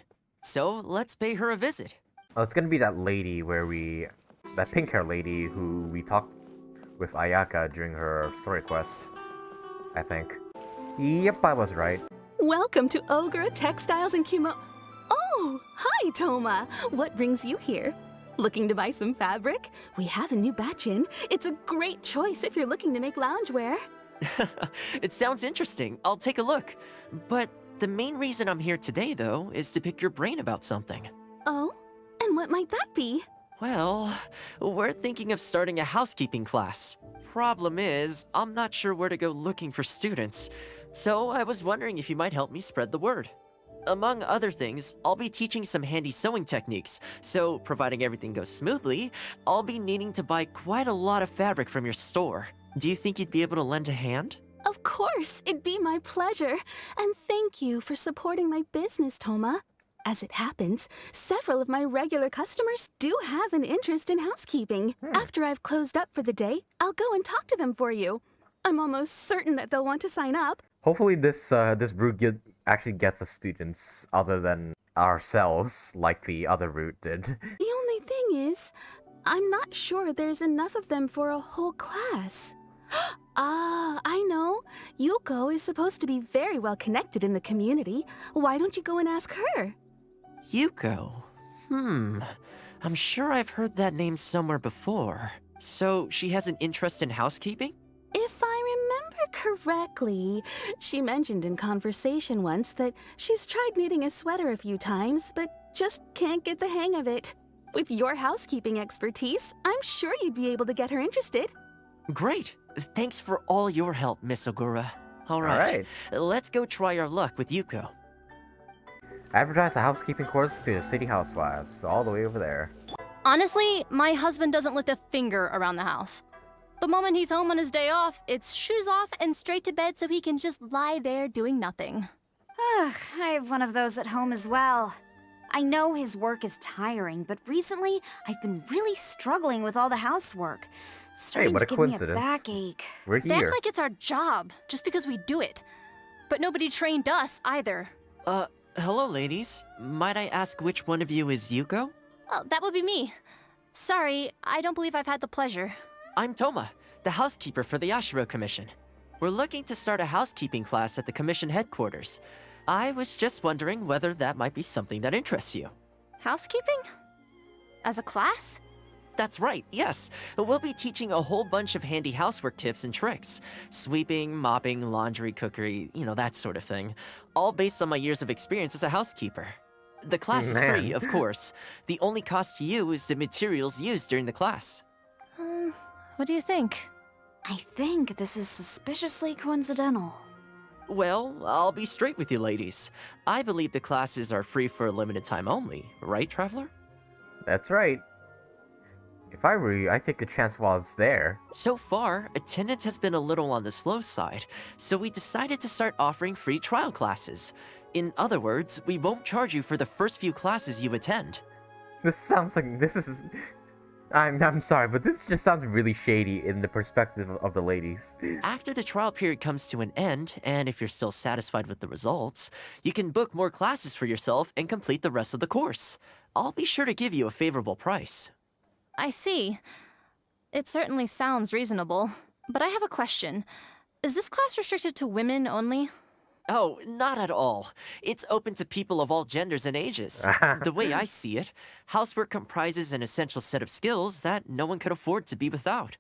So let's pay her a visit. Oh, it's gonna be that lady that pink hair lady who we talked with Ayaka during her story quest, I think. Yep, I was right. Welcome to Ogre Textiles and Oh, hi, Thoma. What brings you here? Looking to buy some fabric? We have a new batch in. It's a great choice if you're looking to make loungewear. It sounds interesting. I'll take a look. But the main reason I'm here today, though, is to pick your brain about something. Oh? And what might that be? Well, we're thinking of starting a housekeeping class. Problem is, I'm not sure where to go looking for students. So I was wondering if you might help me spread the word. Among other things, I'll be teaching some handy sewing techniques, so providing everything goes smoothly, I'll be needing to buy quite a lot of fabric from your store. Do you think you'd be able to lend a hand? Of course, it'd be my pleasure. And thank you for supporting my business, Thoma. As it happens, several of my regular customers do have an interest in housekeeping. After I've closed up for the day, I'll go and talk to them for you. I'm almost certain that they'll want to sign up. Hopefully this route actually gets us students other than ourselves, like the other route did. The only thing is, I'm not sure there's enough of them for a whole class. Ah, I know. Yuko is supposed to be very well connected in the community. Why don't you go and ask her? Yuko? I'm sure I've heard that name somewhere before. So she has an interest in housekeeping? If I remember correctly, she mentioned in conversation once that she's tried knitting a sweater a few times, but just can't get the hang of it. With your housekeeping expertise, I'm sure you'd be able to get her interested. Great. Thanks for all your help, Miss Ogura. All right. Let's go try our luck with Yuko. Advertise a housekeeping course to the city housewives, all the way over there. Honestly, my husband doesn't lift a finger around the house. The moment he's home on his day off, it's shoes off and straight to bed so he can just lie there doing nothing. Ugh, I have one of those at home as well. I know his work is tiring, but recently I've been really struggling with all the housework. It's starting what to a give me a coincidence. backache. We're They act here. like it's our job, just because we do it. But nobody trained us, either. Hello, ladies. Might I ask which one of you is Yuko? Well, that would be me. Sorry, I don't believe I've had the pleasure. I'm Thoma, the housekeeper for the Yashiro Commission. We're looking to start a housekeeping class at the Commission headquarters. I was just wondering whether that might be something that interests you. Housekeeping? As a class? That's right, yes. We'll be teaching a whole bunch of handy housework tips and tricks. Sweeping, mopping, laundry, cookery, that sort of thing. All based on my years of experience as a housekeeper. The class is free, of course. The only cost to you is the materials used during the class. What do you think? I think this is suspiciously coincidental. Well, I'll be straight with you ladies. I believe the classes are free for a limited time only, right, Traveler? That's right. If I were you, I'd take the chance while it's there. So far, attendance has been a little on the slow side, so we decided to start offering free trial classes. In other words, we won't charge you for the first few classes you attend. This sounds like this is... I'm sorry, but this just sounds really shady in the perspective of the ladies. After the trial period comes to an end, and if you're still satisfied with the results, you can book more classes for yourself and complete the rest of the course. I'll be sure to give you a favorable price. I see. It certainly sounds reasonable. But I have a question. Is this class restricted to women only? Oh, not at all. It's open to people of all genders and ages. The way I see it, housework comprises an essential set of skills that no one could afford to be without.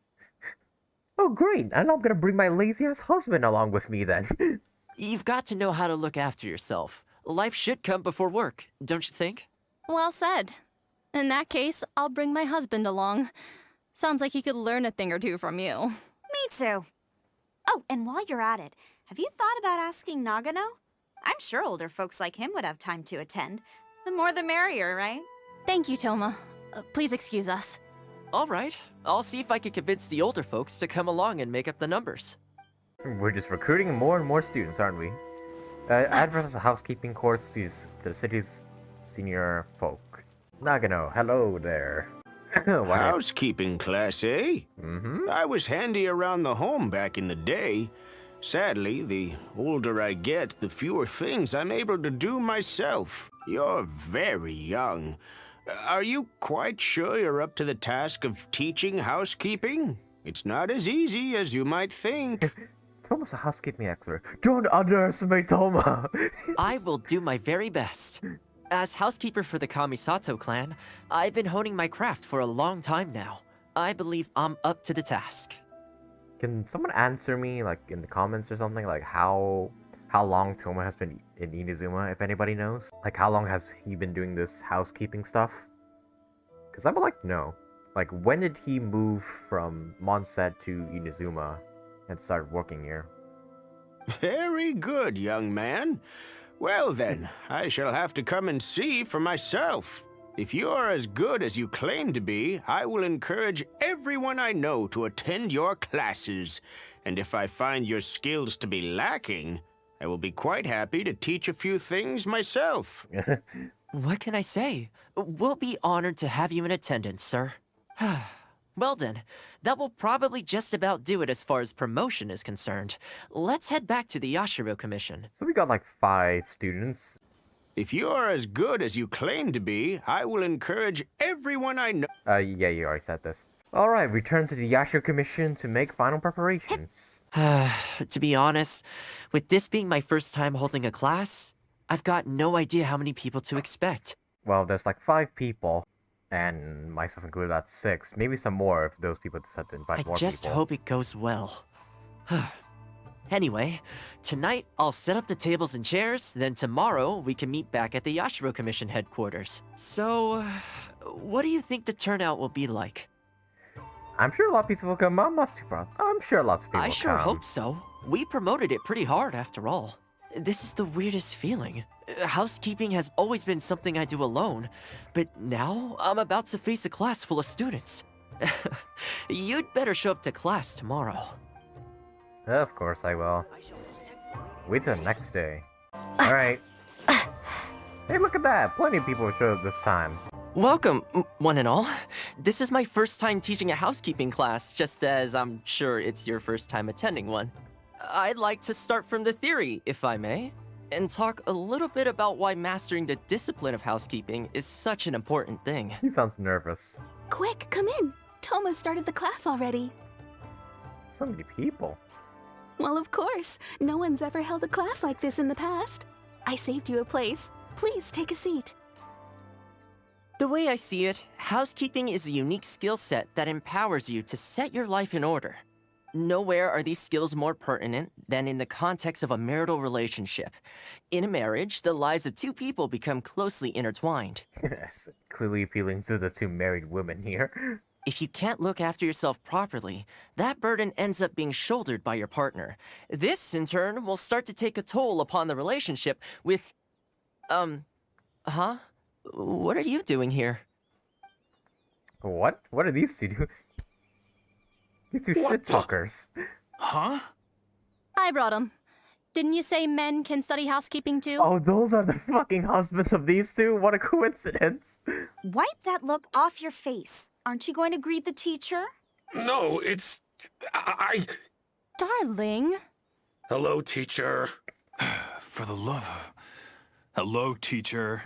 Oh, great. And I'm gonna bring my lazy-ass husband along with me then. You've got to know how to look after yourself. Life should come before work, don't you think? Well said. In that case, I'll bring my husband along. Sounds like he could learn a thing or two from you. Me too. Oh, and while you're at it, have you thought about asking Nagano? I'm sure older folks like him would have time to attend. The more the merrier, right? Thank you, Thoma. Please excuse us. All right, I'll see if I can convince the older folks to come along and make up the numbers. We're just recruiting more and more students, aren't we? Advertise a housekeeping course to the city's senior folk. Nagano, hello there. Housekeeping class, eh? Mm-hmm. I was handy around the home back in the day. Sadly, the older I get, the fewer things I'm able to do myself. You're very young. Are you quite sure you're up to the task of teaching housekeeping? It's not as easy as you might think. Thoma's a housekeeping expert. Don't underestimate Thoma! I will do my very best. As housekeeper for the Kamisato clan, I've been honing my craft for a long time now. I believe I'm up to the task. Can someone answer me, like, in the comments or something, like, how long Thoma has been in Inazuma, if anybody knows? Like, how long has he been doing this housekeeping stuff? Because I would like to know. Like, when did he move from Mondstadt to Inazuma and start working here? Very good, young man. Well then, I shall have to come and see for myself. If you are as good as you claim to be, I will encourage everyone I know to attend your classes. And if I find your skills to be lacking, I will be quite happy to teach a few things myself. What can I say? We'll be honored to have you in attendance, sir. Well then, that will probably just about do it as far as promotion is concerned. Let's head back to the Yashiro Commission. So we got like 5 students. If you are as good as you claim to be, I will encourage everyone I know. Yeah, you already said this. Alright, return to the Yashiro Commission to make final preparations. To be honest, with this being my first time holding a class, I've got no idea how many people to expect. Well, there's like 5 people. And myself included, that's 6. Maybe some more if those people decide to invite more people. I just hope it goes well. Anyway, tonight I'll set up the tables and chairs, then tomorrow we can meet back at the Yashiro Commission headquarters. So, what do you think the turnout will be like? I'm sure a lot of people will come. I'm not too proud. I'm sure lots of people will come. I sure hope so. We promoted it pretty hard after all. This is the weirdest feeling. Housekeeping has always been something I do alone, but now I'm about to face a class full of students. You'd better show up to class tomorrow. Of course I will. Wait till the next day. Alright. Hey, look at that! Plenty of people showed up this time. Welcome, one and all. This is my first time teaching a housekeeping class, just as I'm sure it's your first time attending one. I'd like to start from the theory, if I may, and talk a little bit about why mastering the discipline of housekeeping is such an important thing. He sounds nervous. Quick, come in. Thoma started the class already. So many people. Well, of course. No one's ever held a class like this in the past. I saved you a place. Please take a seat. The way I see it, housekeeping is a unique skill set that empowers you to set your life in order. Nowhere are these skills more pertinent than in the context of a marital relationship. In a marriage, the lives of 2 people become closely intertwined. Yes, clearly appealing to the 2 married women here. If you can't look after yourself properly, that burden ends up being shouldered by your partner. This, in turn, will start to take a toll upon the relationship with... Huh? What are you doing here? What? What are these 2 doing? These 2 shit-talkers. Huh? I brought him. Didn't you say men can study housekeeping too? Oh, those are the fucking husbands of these 2? What a coincidence. Wipe that look off your face. Aren't you going to greet the teacher? No, it's... Darling. Hello, teacher. For the love of... Hello, teacher.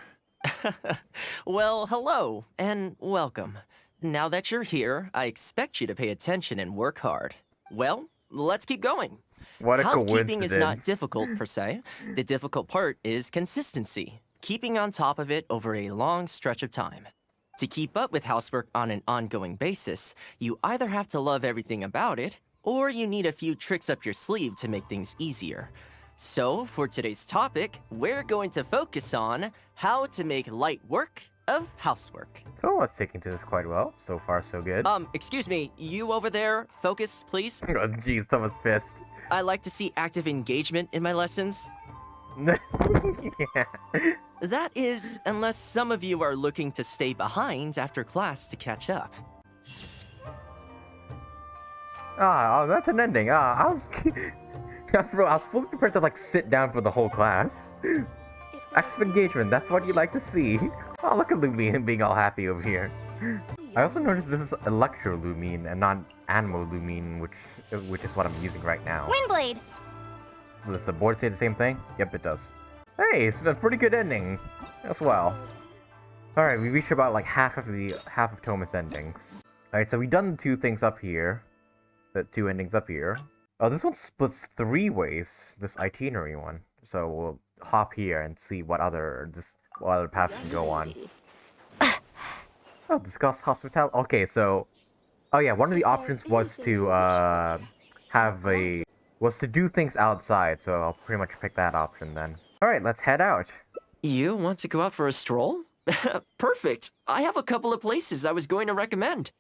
Well, hello, and welcome. Now that you're here, I expect you to pay attention and work hard. Well, let's keep going. What a Housekeeping is not coincidence. difficult per se. The difficult part is consistency, keeping on top of it over a long stretch of time. To keep up with housework on an ongoing basis, you either have to love everything about it, or you need a few tricks up your sleeve to make things easier. So, for today's topic, we're going to focus on how to make light work of housework. Thoma's taking to this quite well. So far, so good. Excuse me, you over there, focus, please. Oh, jeez, Thoma's pissed. I like to see active engagement in my lessons. Yeah. That is, unless some of you are looking to stay behind after class to catch up. Oh, that's an ending. I was fully prepared to like sit down for the whole class. Active engagement, that's what you like to see. Oh, look at Lumine being all happy over here. I also noticed this is Electro Lumine and not Animo Lumine, which is what I'm using right now. Windblade! Does the board say the same thing? Yep, it does. Hey, it's a pretty good ending as well. Alright, we reached about like half of Thoma's endings. Alright, so we've done the two things up here. The two endings up here. Oh, this one splits 3 ways, this itinerary one. So we'll hop here and see what other paths can go on. Oh, discuss hospitality. Okay, so oh yeah, one of the options was to do things outside, so I'll pretty much pick that option then. Alright, let's head out. You want to go out for a stroll? Perfect. I have a couple of places I was going to recommend.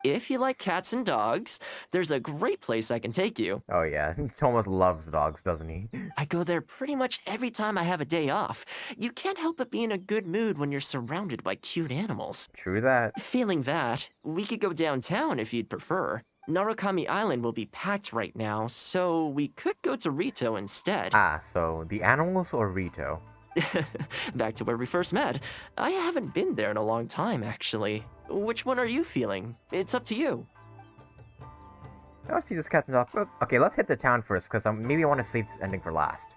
If you like cats and dogs, there's a great place I can take you. Oh yeah, Thomas loves dogs, doesn't he? I go there pretty much every time I have a day off. You can't help but be in a good mood when you're surrounded by cute animals. True that. Feeling that, we could go downtown if you'd prefer. Narukami Island will be packed right now, so we could go to Rito instead. Ah, so the animals or Rito? Back to where we first met. I haven't been there in a long time, actually. Which one are you feeling? It's up to you. I want to see this cat and dog. Okay, let's hit the town first, because maybe I want to save this ending for last.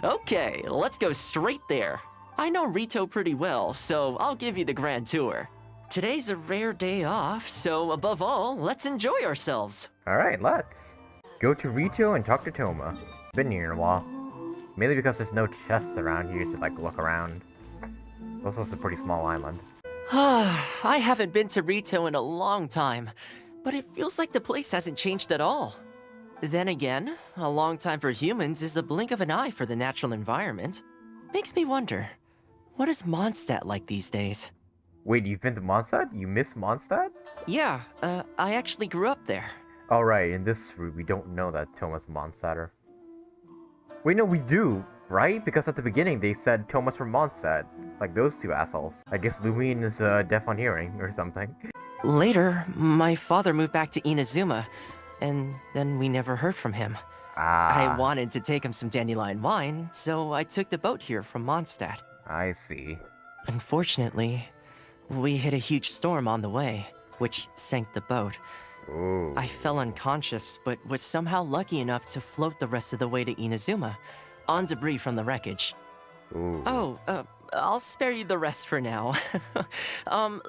Okay, let's go straight there. I know Rito pretty well, so I'll give you the grand tour. Today's a rare day off, so above all, let's enjoy ourselves. Alright, let's go to Rito and talk to Thoma. Been here in a while. Mainly because there's no chests around here to like look around. Also, it's a pretty small island. I haven't been to Rito in a long time, but it feels like the place hasn't changed at all. Then again, a long time for humans is a blink of an eye for the natural environment. Makes me wonder, what is Mondstadt like these days? Wait, you've been to Mondstadt? You miss Mondstadt? Yeah, I actually grew up there. Alright, in this route, we don't know that Thomas Mondstadter. Wait, no, we do, right? Because at the beginning, they said Thomas from Mondstadt. Like those two assholes. I guess Lumine is deaf on hearing or something. Later, my father moved back to Inazuma, and then we never heard from him. I wanted to take him some dandelion wine, so I took the boat here from Mondstadt. I see. Unfortunately, we hit a huge storm on the way, which sank the boat. Ooh. I fell unconscious, but was somehow lucky enough to float the rest of the way to Inazuma, on debris from the wreckage. Ooh. Oh, I'll spare you the rest for now.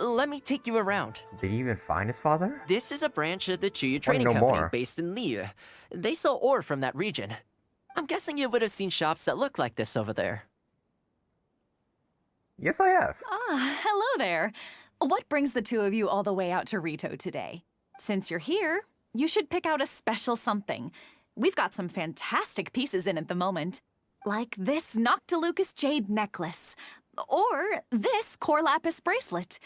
Let me take you around. Did he even find his father? This is a branch of the Chuyu Trading no Company more. based in Liu. They sell ore from that region. I'm guessing you would have seen shops that look like this over there. Yes, I have. Ah, hello there. What brings the two of you all the way out to Rito today? Since you're here, you should pick out a special something. We've got some fantastic pieces in at the moment. Like this Noctilucus jade necklace. Or this core lapis bracelet.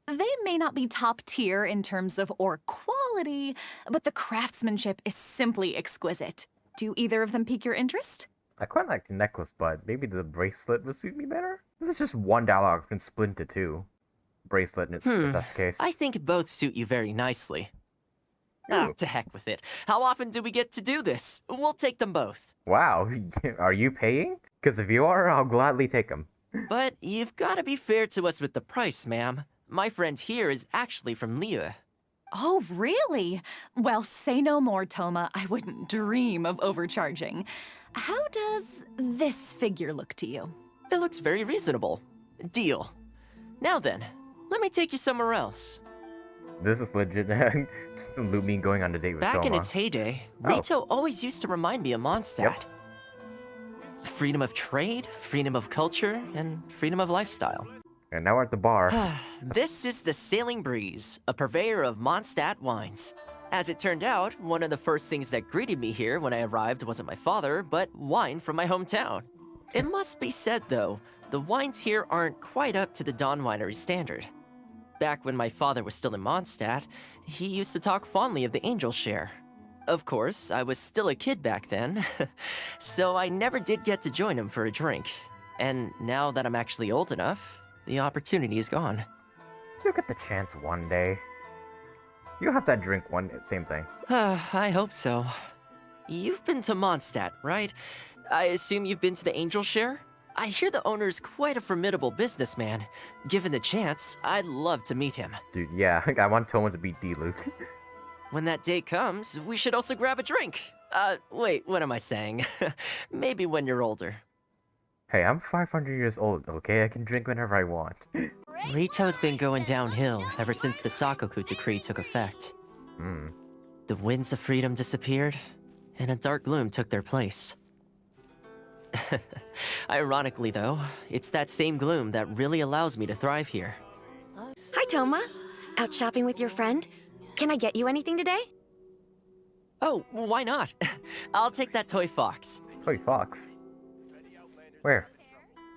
They may not be top tier in terms of ore quality, but the craftsmanship is simply exquisite. Do either of them pique your interest? I quite like the necklace, but maybe the bracelet would suit me better? This is just $1. I can split into 2. Bracelet, if that's the case. I think both suit you very nicely. Ah, to heck with it. How often do we get to do this? We'll take them both. Wow, are you paying? Because if you are, I'll gladly take them. But you've got to be fair to us with the price, ma'am. My friend here is actually from Liu. Oh, really? Well, say no more, Thoma. I wouldn't dream of overcharging. How does this figure look to you? It looks very reasonable. Deal. Now then, let me take you somewhere else. This is legit. Just Lumine going on a date with Back in Thoma. its heyday, Oh. Rito always used to remind me of Mondstadt. Yep. Freedom of trade, freedom of culture, and freedom of lifestyle. And now we're at the bar. This is the Sailing Breeze, a purveyor of Mondstadt wines. As it turned out, one of the first things that greeted me here when I arrived wasn't my father, but wine from my hometown. It must be said, though, the wines here aren't quite up to the Dawn Winery standard. Back when my father was still in Mondstadt, he used to talk fondly of the Angel Share. Of course, I was still a kid back then, so I never did get to join him for a drink. And now that I'm actually old enough, the opportunity is gone. You'll get the chance one day. You'll have that drink one same thing. I hope so. You've been to Mondstadt, right? I assume you've been to the Angel Share? I hear the owner's quite a formidable businessman. Given the chance, I'd love to meet him. Dude, yeah, I want Thoma to beat D-Luke. When that day comes, we should also grab a drink. Wait, what am I saying? Maybe when you're older. Hey, I'm 500 years old, okay? I can drink whenever I want. Rito's been going downhill ever since the Sakoku decree took effect. The winds of freedom disappeared, and a dark gloom took their place. Ironically, though, it's that same gloom that really allows me to thrive here. Hi, Thoma. Out shopping with your friend? Can I get you anything today? Oh, why not? I'll take that toy fox. Toy fox? Where?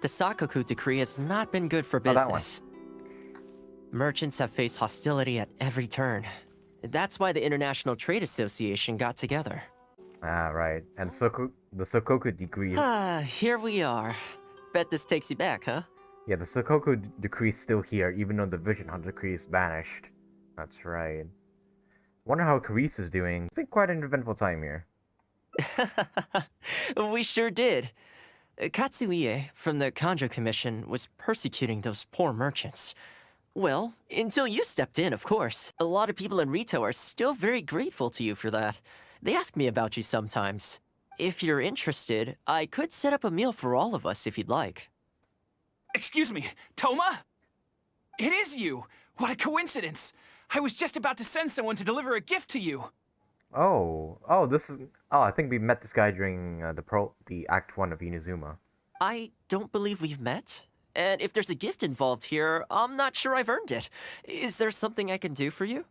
The Sakoku decree has not been good for Oh, that one. business. Merchants have faced hostility at every turn. That's why the International Trade Association got together. Ah, right. And the Sakoku decree. Here we are. Bet this takes you back, huh? Yeah, the Sakoku decree is still here, even though the Vision Hunter decree is banished. That's right. Wonder how Carice is doing. It's been quite an eventful time here. We sure did. Katsuie from the Kanjo Commission was persecuting those poor merchants. Well, until you stepped in, of course. A lot of people in Rito are still very grateful to you for that. They ask me about you sometimes. If you're interested, I could set up a meal for all of us if you'd like. Excuse me, Thoma? It is you! What a coincidence! I was just about to send someone to deliver a gift to you. Oh, this is. Oh, I think we met this guy during the Act 1 of Inazuma. I don't believe we've met. And if there's a gift involved here, I'm not sure I've earned it. Is there something I can do for you?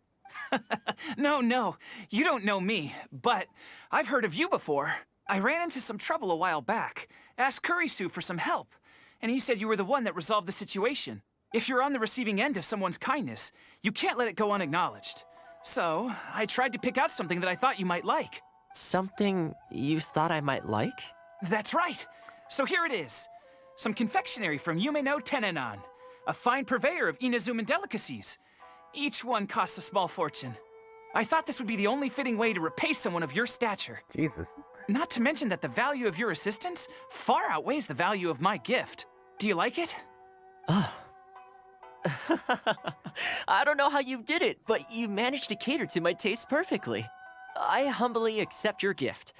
No, you don't know me, but I've heard of you before. I ran into some trouble a while back, asked Kurisu for some help, and he said you were the one that resolved the situation. If you're on the receiving end of someone's kindness, you can't let it go unacknowledged. So, I tried to pick out something that I thought you might like. Something you thought I might like? That's right! So here it is. Some confectionery from Yume no Tenenan, a fine purveyor of Inazuman delicacies. Each one costs a small fortune. I thought this would be the only fitting way to repay someone of your stature. Jesus. Not to mention that the value of your assistance far outweighs the value of my gift. Do you like it? I don't know how you did it, but you managed to cater to my taste perfectly. I humbly accept your gift.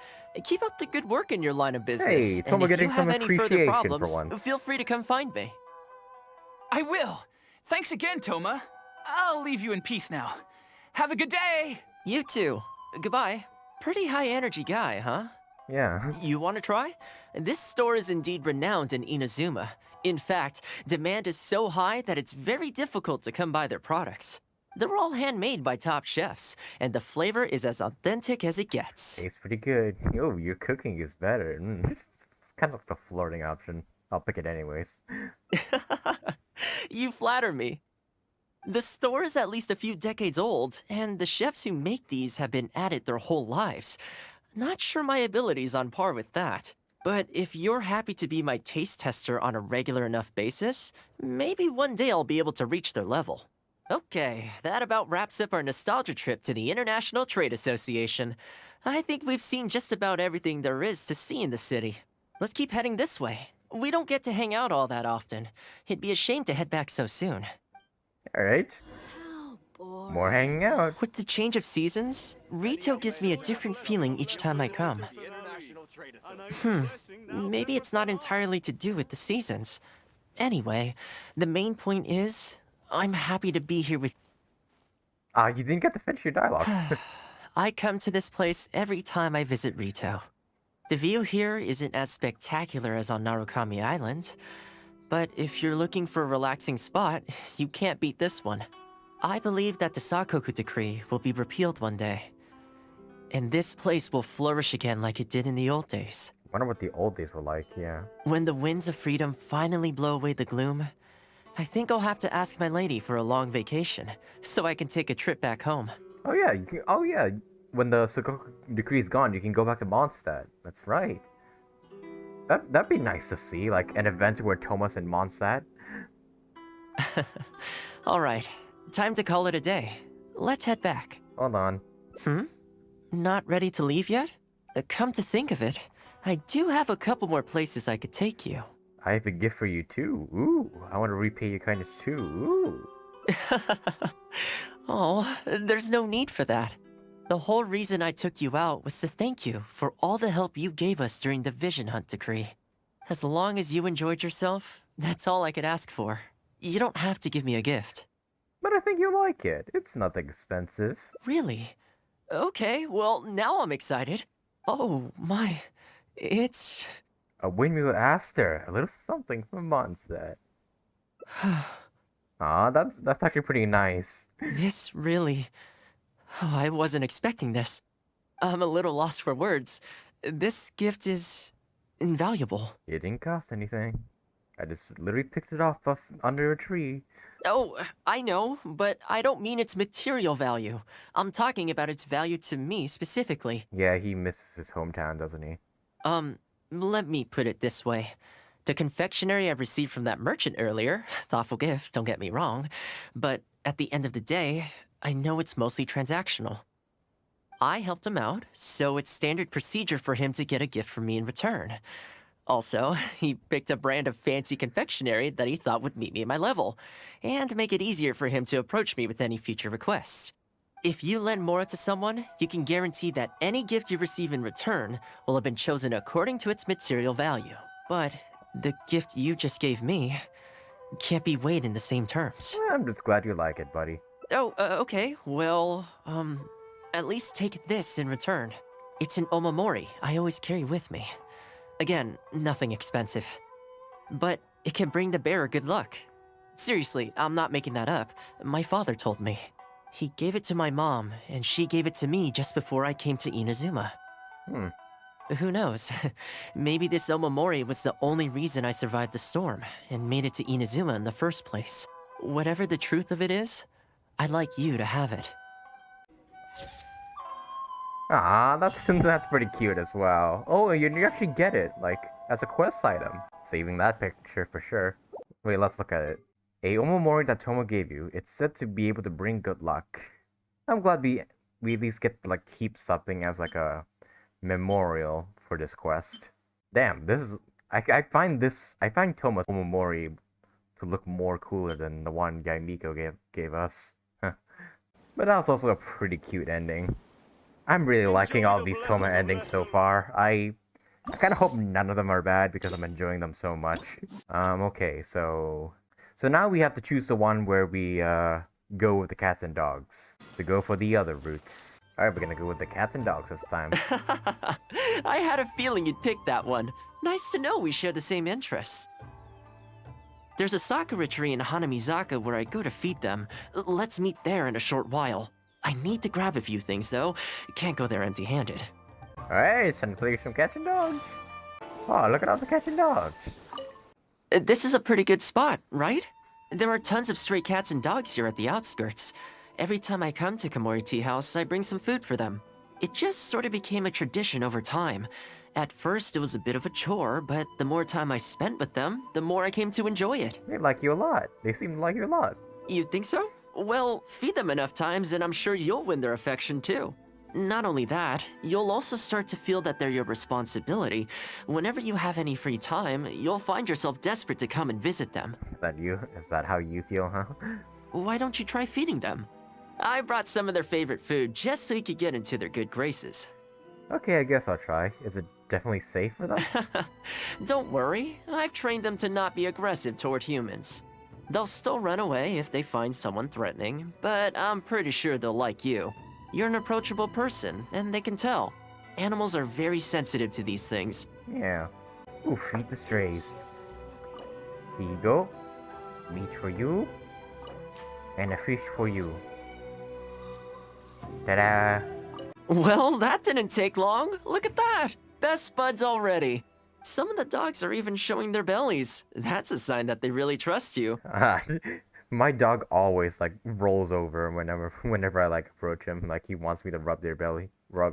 Keep up the good work in your line of business. Hey, and Thoma if getting you some have any further appreciation for problems, once. feel free to come find me. I will. Thanks again, Thoma. I'll leave you in peace now. Have a good day! You too. Goodbye. Pretty high energy guy, huh? Yeah. You want to try? This store is indeed renowned in Inazuma. In fact, demand is so high that it's very difficult to come by their products. They're all handmade by top chefs, and the flavor is as authentic as it gets. Tastes pretty good. Oh, your cooking is better. It's kind of the flirting option. I'll pick it anyways. You flatter me. The store is at least a few decades old, and the chefs who make these have been at it their whole lives. Not sure my ability's on par with that. But if you're happy to be my taste tester on a regular enough basis, maybe one day I'll be able to reach their level. Okay, that about wraps up our nostalgia trip to the International Trade Association. I think we've seen just about everything there is to see in the city. Let's keep heading this way. We don't get to hang out all that often. It'd be a shame to head back so soon. Alright. More hanging out. With the change of seasons, Rito gives me a different feeling each time I come. Maybe it's not entirely to do with the seasons. Anyway, the main point is, I'm happy to be here with... You didn't get to finish your dialogue. I come to this place every time I visit Rito. The view here isn't as spectacular as on Narukami Island, but if you're looking for a relaxing spot, you can't beat this one. I believe that the Sakoku decree will be repealed one day, and this place will flourish again like it did in the old days. I wonder what the old days were like, yeah. When the winds of freedom finally blow away the gloom, I think I'll have to ask my lady for a long vacation, so I can take a trip back home. Oh yeah, when the Sakoku decree is gone, you can go back to Mondstadt. That's right. That'd be nice to see, like an event where Thoma's in Mondstadt. Alright, time to call it a day. Let's head back. Hold on. Not ready to leave yet? Come to think of it, I do have a couple more places I could take you. I have a gift for you too. Ooh, I want to repay your kindness too. Ooh. Oh, there's no need for that. The whole reason I took you out was to thank you for all the help you gave us during the Vision Hunt decree. As long as you enjoyed yourself, that's all I could ask for. You don't have to give me a gift. But I think you'll like it. It's nothing expensive. Really? Okay, well, now I'm excited. Oh, my. It's... A windmill Aster. A little something from Mondstadt. Aw, that's actually pretty nice. This really... Oh, I wasn't expecting this. I'm a little lost for words. This gift is... invaluable. It didn't cost anything. I just literally picked it off under a tree. Oh, I know, but I don't mean its material value. I'm talking about its value to me specifically. Yeah, he misses his hometown, doesn't he? Let me put it this way. The confectionery I received from that merchant earlier, thoughtful gift, don't get me wrong, but at the end of the day, I know it's mostly transactional. I helped him out, so it's standard procedure for him to get a gift from me in return. Also, he picked a brand of fancy confectionery that he thought would meet me at my level, and make it easier for him to approach me with any future requests. If you lend Mora to someone, you can guarantee that any gift you receive in return will have been chosen according to its material value. But the gift you just gave me can't be weighed in the same terms. I'm just glad you like it, buddy. Oh, okay. Well, at least take this in return. It's an omamori I always carry with me. Again, nothing expensive. But it can bring the bearer good luck. Seriously, I'm not making that up. My father told me. He gave it to my mom, and she gave it to me just before I came to Inazuma. Who knows? Maybe this omamori was the only reason I survived the storm, and made it to Inazuma in the first place. Whatever the truth of it is, I'd like you to have it. Ah, that's pretty cute as well. Oh, you actually get it, like, as a quest item. Saving that picture for sure. Wait, let's look at it. A omamori that Thoma gave you. It's said to be able to bring good luck. I'm glad we at least get to, like, keep something as, like, a memorial for this quest. Damn, this is... I find Thoma's omamori to look more cooler than the one Yaimiko gave us. But that was also a pretty cute ending. I'm really liking all these Thoma endings so far. I kind of hope none of them are bad because I'm enjoying them so much. Okay, so now we have to choose the one where we go with the cats and dogs to go for the other routes. All right, we're gonna go with the cats and dogs this time. I had a feeling you'd pick that one. Nice to know we share the same interests. There's a sakura tree in Hanamizaka where I go to feed them. Let's meet there in a short while. I need to grab a few things, though. Can't go there empty-handed. Alright, it's time to play some cats and dogs. Oh, look at all the cats and dogs. This is a pretty good spot, right? There are tons of stray cats and dogs here at the outskirts. Every time I come to Komori Tea House, I bring some food for them. It just sort of became a tradition over time. At first, it was a bit of a chore, but the more time I spent with them, the more I came to enjoy it. They like you a lot. They seem to like you a lot. You think so? Well, feed them enough times and I'm sure you'll win their affection too. Not only that, you'll also start to feel that they're your responsibility. Whenever you have any free time, you'll find yourself desperate to come and visit them. Is that how you feel, huh? Why don't you try feeding them? I brought some of their favorite food just so you could get into their good graces. Okay, I guess I'll try. Is it definitely safe for them? Don't worry, I've trained them to not be aggressive toward humans. They'll still run away if they find someone threatening, but I'm pretty sure they'll like you. You're an approachable person, and they can tell. Animals are very sensitive to these things. Yeah. Ooh, feed the strays. Here you go. Meat for you. And a fish for you. Ta-da! Well, that didn't take long. Look at that! Best buds already. Some of the dogs are even showing their bellies. That's a sign that they really trust you. My dog always like rolls over whenever I like approach him. Like he wants me to rub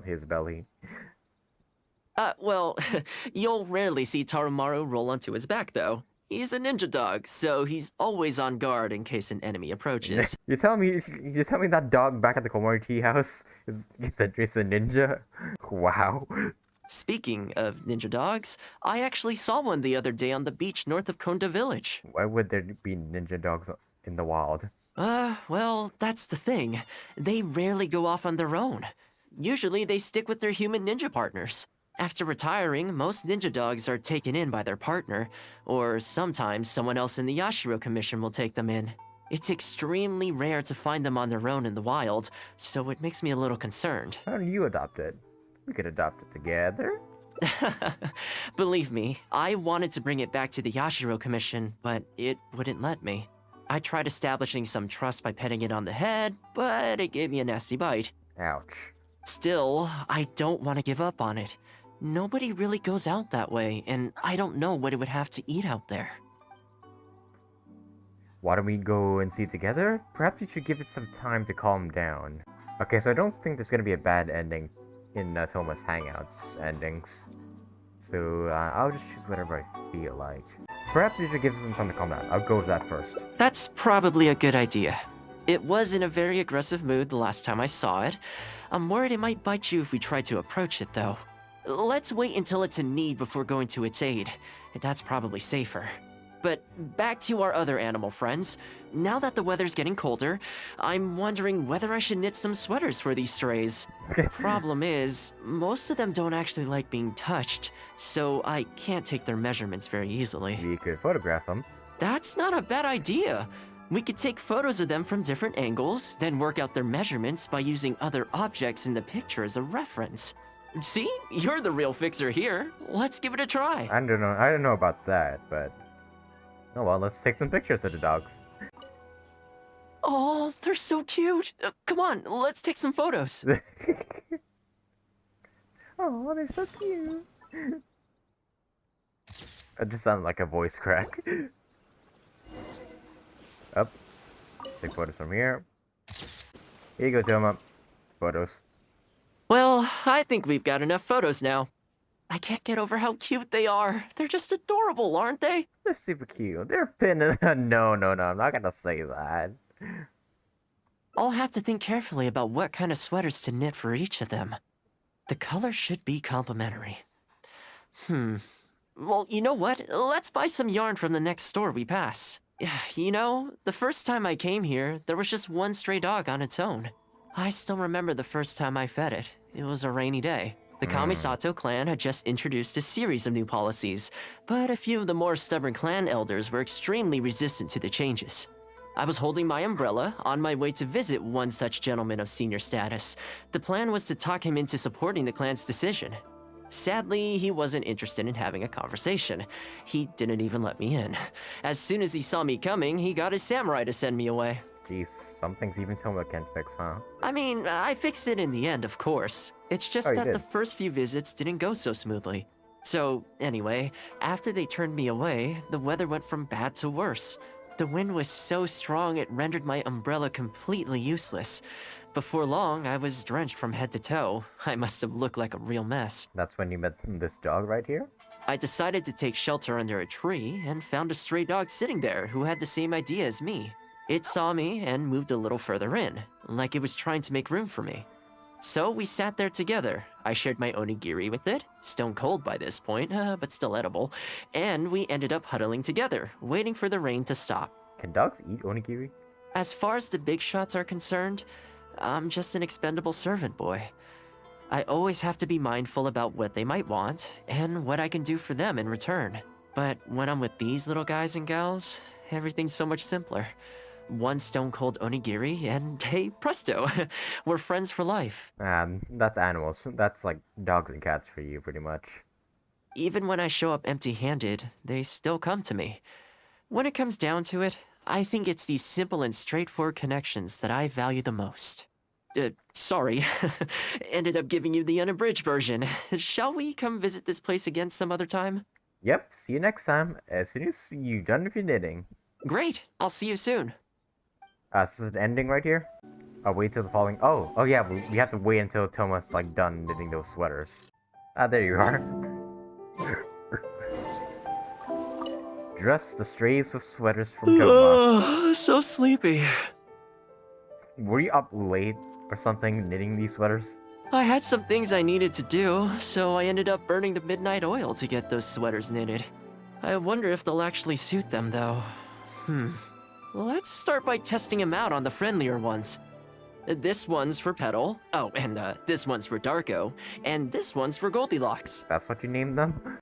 his belly. Well, you'll rarely see Tarumaru roll onto his back though. He's a ninja dog, so he's always on guard in case an enemy approaches. You tell me that dog back at the Komori tea house is a ninja? Wow. Speaking of ninja dogs, I actually saw one the other day on the beach north of Konda Village. Why would there be ninja dogs in the wild? Well, that's the thing. They rarely go off on their own. Usually they stick with their human ninja partners. After retiring, most ninja dogs are taken in by their partner, or sometimes someone else in the Yashiro Commission will take them in. It's extremely rare to find them on their own in the wild, so it makes me a little concerned. How do you adopt it? We could adopt it together. Believe me, I wanted to bring it back to the Yashiro Commission, but it wouldn't let me. I tried establishing some trust by petting it on the head, but it gave me a nasty bite. Ouch. Still, I don't want to give up on it. Nobody really goes out that way, and I don't know what it would have to eat out there. Why don't we go and see it together? Perhaps you should give it some time to calm down. Okay, so I don't think there's gonna be a bad ending in Thoma's Hangouts endings. So I'll just choose whatever I feel like. Perhaps you should give it some time to calm down. I'll go with that first. That's probably a good idea. It was in a very aggressive mood the last time I saw it. I'm worried it might bite you if we try to approach it, though. Let's wait until it's in need before going to its aid. That's probably safer. But back to our other animal friends. Now that the weather's getting colder, I'm wondering whether I should knit some sweaters for these strays. The problem is, most of them don't actually like being touched, so I can't take their measurements very easily. We could photograph them. That's not a bad idea. We could take photos of them from different angles, then work out their measurements by using other objects in the picture as a reference. See? You're the real fixer here. Let's give it a try. I don't know about that, but... Oh well, let's take some pictures of the dogs. Oh, they're so cute. Come on, let's take some photos. Oh, they're so cute. It just sounded like a voice crack. Up. Take photos from here. Here you go, Thoma. Photos. Well, I think we've got enough photos now. I can't get over how cute they are. They're just adorable, aren't they? They're super cute. They're pinned. No, I'm not gonna say that. I'll have to think carefully about what kind of sweaters to knit for each of them. The colors should be complementary. Well, you know what? Let's buy some yarn from the next store we pass. You know, the first time I came here, there was just one stray dog on its own. I still remember the first time I fed it. It was a rainy day. The Kamisato clan had just introduced a series of new policies, but a few of the more stubborn clan elders were extremely resistant to the changes. I was holding my umbrella, on my way to visit one such gentleman of senior status. The plan was to talk him into supporting the clan's decision. Sadly, he wasn't interested in having a conversation. He didn't even let me in. As soon as he saw me coming, he got his samurai to send me away. Jeez, some things even Thoma can't fix, huh? I mean, I fixed it in the end, of course. It's just that the first few visits didn't go so smoothly. So, anyway, after they turned me away, the weather went from bad to worse. The wind was so strong it rendered my umbrella completely useless. Before long, I was drenched from head to toe. I must have looked like a real mess. That's when you met this dog right here? I decided to take shelter under a tree and found a stray dog sitting there who had the same idea as me. It saw me and moved a little further in, like it was trying to make room for me. So we sat there together. I shared my onigiri with it, stone cold by this point, but still edible, and we ended up huddling together, waiting for the rain to stop. Can dogs eat onigiri? As far as the big shots are concerned, I'm just an expendable servant boy. I always have to be mindful about what they might want, and what I can do for them in return. But when I'm with these little guys and gals, everything's so much simpler. One stone-cold onigiri, and hey, presto, we're friends for life. That's animals. That's like dogs and cats for you, pretty much. Even when I show up empty-handed, they still come to me. When it comes down to it, I think it's these simple and straightforward connections that I value the most. Sorry. Ended up giving you the unabridged version. Shall we come visit this place again some other time? Yep, see you next time, as soon as you're done with your knitting. Great, I'll see you soon. This is an ending right here? I'll wait till the following... Oh yeah, we have to wait until Thoma's, like, done knitting those sweaters. There you are. Dress the strays with sweaters from Thoma. So sleepy. Were you up late or something knitting these sweaters? I had some things I needed to do, so I ended up burning the midnight oil to get those sweaters knitted. I wonder if they'll actually suit them, though. Let's start by testing them out on the friendlier ones. This one's for Petal. Oh, and this one's for Darko. And this one's for Goldilocks. That's what you named them?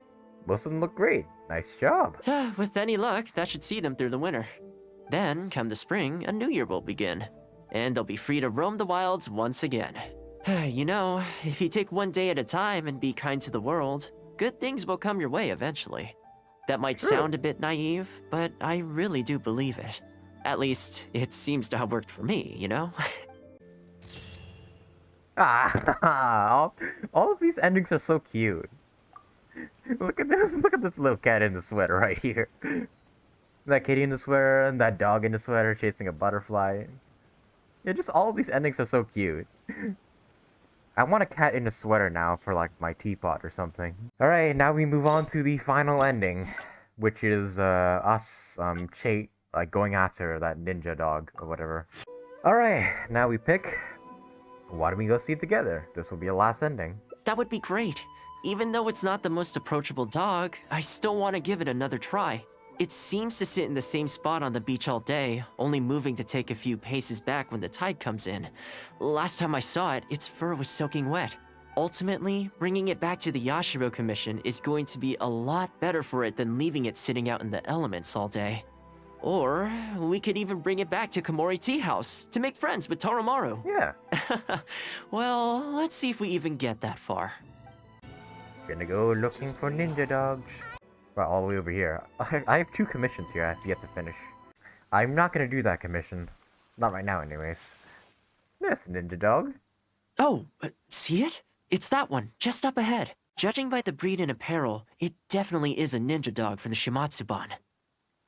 Most of them look great. Nice job. With any luck, that should see them through the winter. Then, come the spring, a new year will begin. And they'll be free to roam the wilds once again. You know, if you take one day at a time and be kind to the world, good things will come your way eventually. That might sound a bit naive, but I really do believe it. At least, it seems to have worked for me, you know? all of these endings are so cute. Look at this little cat in the sweater right here. That kitty in the sweater, and that dog in the sweater chasing a butterfly. Yeah, just all of these endings are so cute. I want a cat in a sweater now for, like, my teapot or something. Alright, now we move on to the final ending, which is, us, going after that ninja dog or whatever. Alright, now we pick. Why don't we go see it together? This will be a last ending. That would be great. Even though it's not the most approachable dog, I still want to give it another try. It seems to sit in the same spot on the beach all day, only moving to take a few paces back when the tide comes in. Last time I saw it, its fur was soaking wet. Ultimately, bringing it back to the Yashiro Commission is going to be a lot better for it than leaving it sitting out in the elements all day. Or, we could even bring it back to Komori Tea House to make friends with Toromaru. Yeah. Well, let's see if we even get that far. Gonna go looking for ninja dogs. Right, all the way over here. I have 2 commissions here I have yet to finish. I'm not gonna do that commission. Not right now, anyways. There's a ninja dog. Oh, see it? It's that one, just up ahead. Judging by the breed and apparel, it definitely is a ninja dog from the Shimatsuban.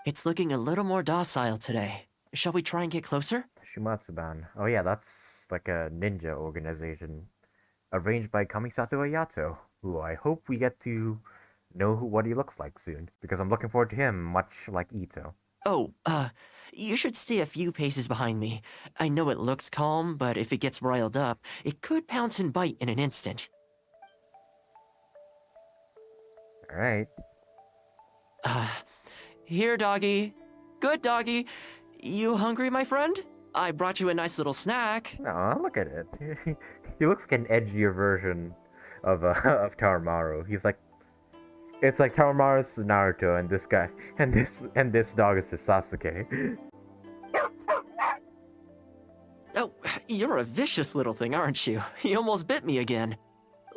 It's looking a little more docile today. Shall we try and get closer? Shimatsuban. Oh yeah, that's like a ninja organization. Arranged by Kamisato Ayato, who I hope we get to know what he looks like soon, because I'm looking forward to him, much like Ito. Oh, you should stay a few paces behind me. I know it looks calm, but if it gets riled up, it could pounce and bite in an instant. Alright. Here, doggy. Good doggy. You hungry, my friend? I brought you a nice little snack. No, look at it. He looks like an edgier version of Toromaru. He's like, it's like Toromaru's Naruto, and this guy, and this dog is the Sasuke. Oh, you're a vicious little thing, aren't you? You almost bit me again.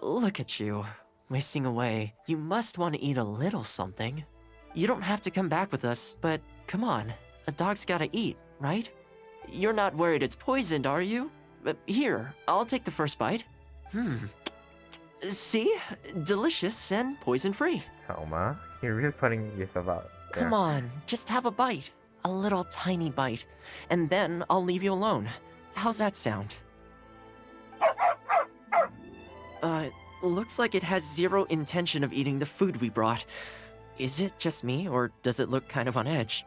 Look at you, wasting away. You must want to eat a little something. You don't have to come back with us, but come on. A dog's gotta eat, right? You're not worried it's poisoned, are you? Here, I'll take the first bite. See? Delicious and poison-free. Thoma, you're really putting yourself out there. Come on, just have a bite. A little tiny bite. And then I'll leave you alone. How's that sound? Looks like it has zero intention of eating the food we brought. Is it just me, or does it look kind of on edge?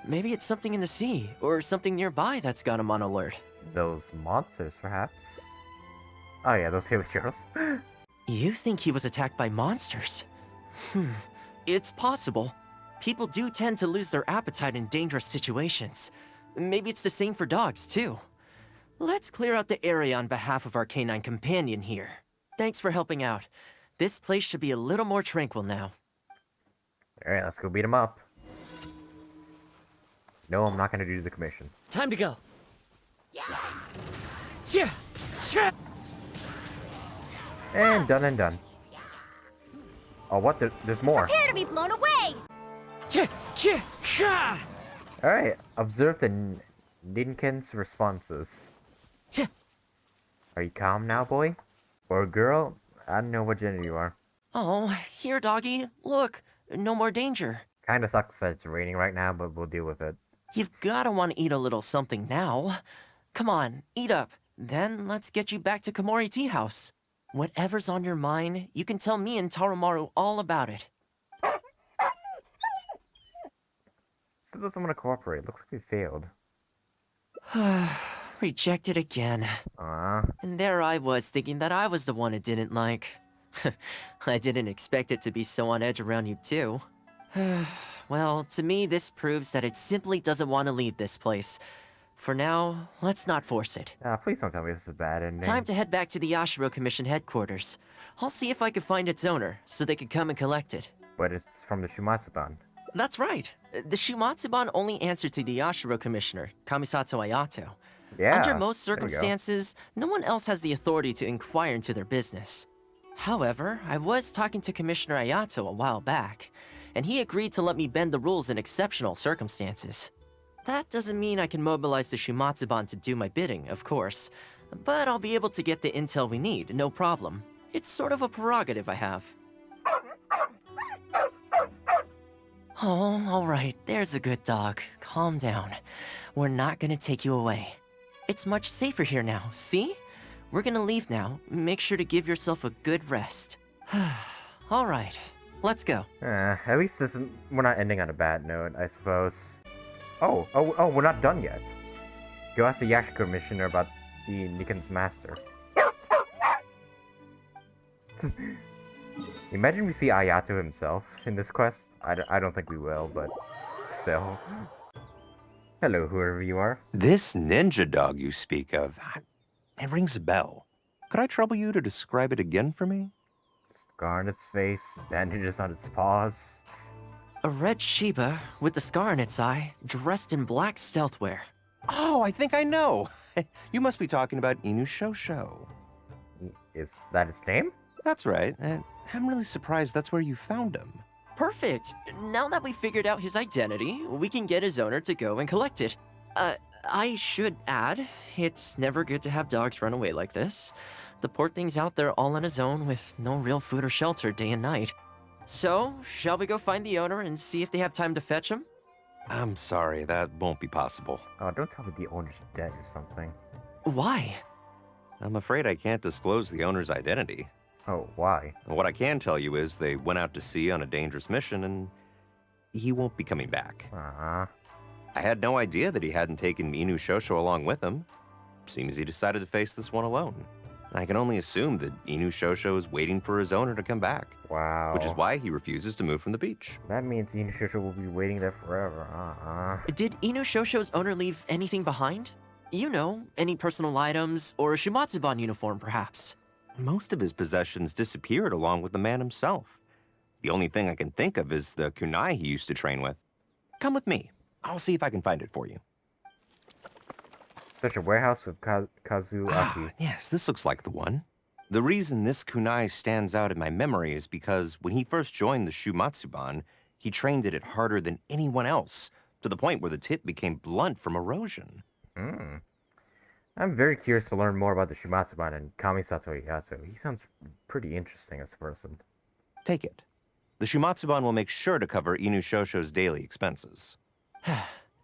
Maybe it's something in the sea, or something nearby that's got him on alert. Those monsters, perhaps? Oh yeah, those heroes. You think he was attacked by monsters? It's possible. People do tend to lose their appetite in dangerous situations. Maybe it's the same for dogs, too. Let's clear out the area on behalf of our canine companion here. Thanks for helping out. This place should be a little more tranquil now. Alright, let's go beat him up. No, I'm not gonna do the commission. Time to go. And done. Oh, what? There's more. Prepare to be blown away! Alright, observe the Ninken's responses. Are you calm now, boy? Or girl? I don't know what gender you are. Oh, here, doggy. Look, no more danger. Kinda sucks that it's raining right now, but we'll deal with it. You've gotta want to eat a little something now. Come on, eat up. Then let's get you back to Komori Tea House. Whatever's on your mind, you can tell me and Tarumaru all about it. Still doesn't want to cooperate. Looks like we failed. Rejected again. And there I was, thinking that I was the one it didn't like. I didn't expect it to be so on edge around you too. Well, to me, this proves that it simply doesn't want to leave this place. For now, let's not force it. Please don't tell me this is a bad ending. Time to head back to the Yashiro Commission headquarters. I'll see if I can find its owner, so they can come and collect it. But it's from the Shumatsuban. That's right. The Shumatsuban only answer to the Yashiro Commissioner, Kamisato Ayato. Yeah. Under most circumstances, no one else has the authority to inquire into their business. However, I was talking to Commissioner Ayato a while back, and he agreed to let me bend the rules in exceptional circumstances. That doesn't mean I can mobilize the Shumatsuban to do my bidding, of course, but I'll be able to get the intel we need, no problem. It's sort of a prerogative I have. Oh, alright, there's a good dog. Calm down. We're not gonna take you away. It's much safer here now, see? We're gonna leave now. Make sure to give yourself a good rest. Alright, let's go. At least we're not ending on a bad note, I suppose. Oh, we're not done yet. Go ask the Yashiro Commissioner about the Nikon's master. Imagine we see Ayato himself in this quest. I don't think we will, but still. Hello, whoever you are. This ninja dog you speak of, it rings a bell. Could I trouble you to describe it again for me? Scar on its face, bandages on its paws. A red Shiba with the scar in its eye, dressed in black stealth wear. Oh, I think I know. You must be talking about Inu Shosho. Is that its name? That's right. I'm really surprised that's where you found him. Perfect! Now that we figured out his identity, we can get his owner to go and collect it. I should add, it's never good to have dogs run away like this. The poor thing's out there all on his own with no real food or shelter day and night. So, shall we go find the owner and see if they have time to fetch him? I'm sorry, that won't be possible. Oh, don't tell me the owner's dead or something. Why? I'm afraid I can't disclose the owner's identity. Oh, why? What I can tell you is they went out to sea on a dangerous mission and he won't be coming back. I had no idea that he hadn't taken Inu Shosho along with him. Seems he decided to face this one alone. I can only assume that Inu Shosho is waiting for his owner to come back. Wow. Which is why he refuses to move from the beach. That means Inu Shosho will be waiting there forever. Did Inu Shosho's owner leave anything behind? You know, any personal items, or a Shumatsuban uniform, perhaps? Most of his possessions disappeared along with the man himself. The only thing I can think of is the kunai he used to train with. Come with me. I'll see if I can find it for you. Such a warehouse with Kazuaki. Yes, this looks like the one. The reason this kunai stands out in my memory is because when he first joined the Shumatsuban, he trained at it harder than anyone else, to the point where the tip became blunt from erosion. I'm very curious to learn more about the Shumatsuban and Kamisato Ayato. He sounds pretty interesting as a person. Take it. The Shumatsuban will make sure to cover Inu Shosho's daily expenses.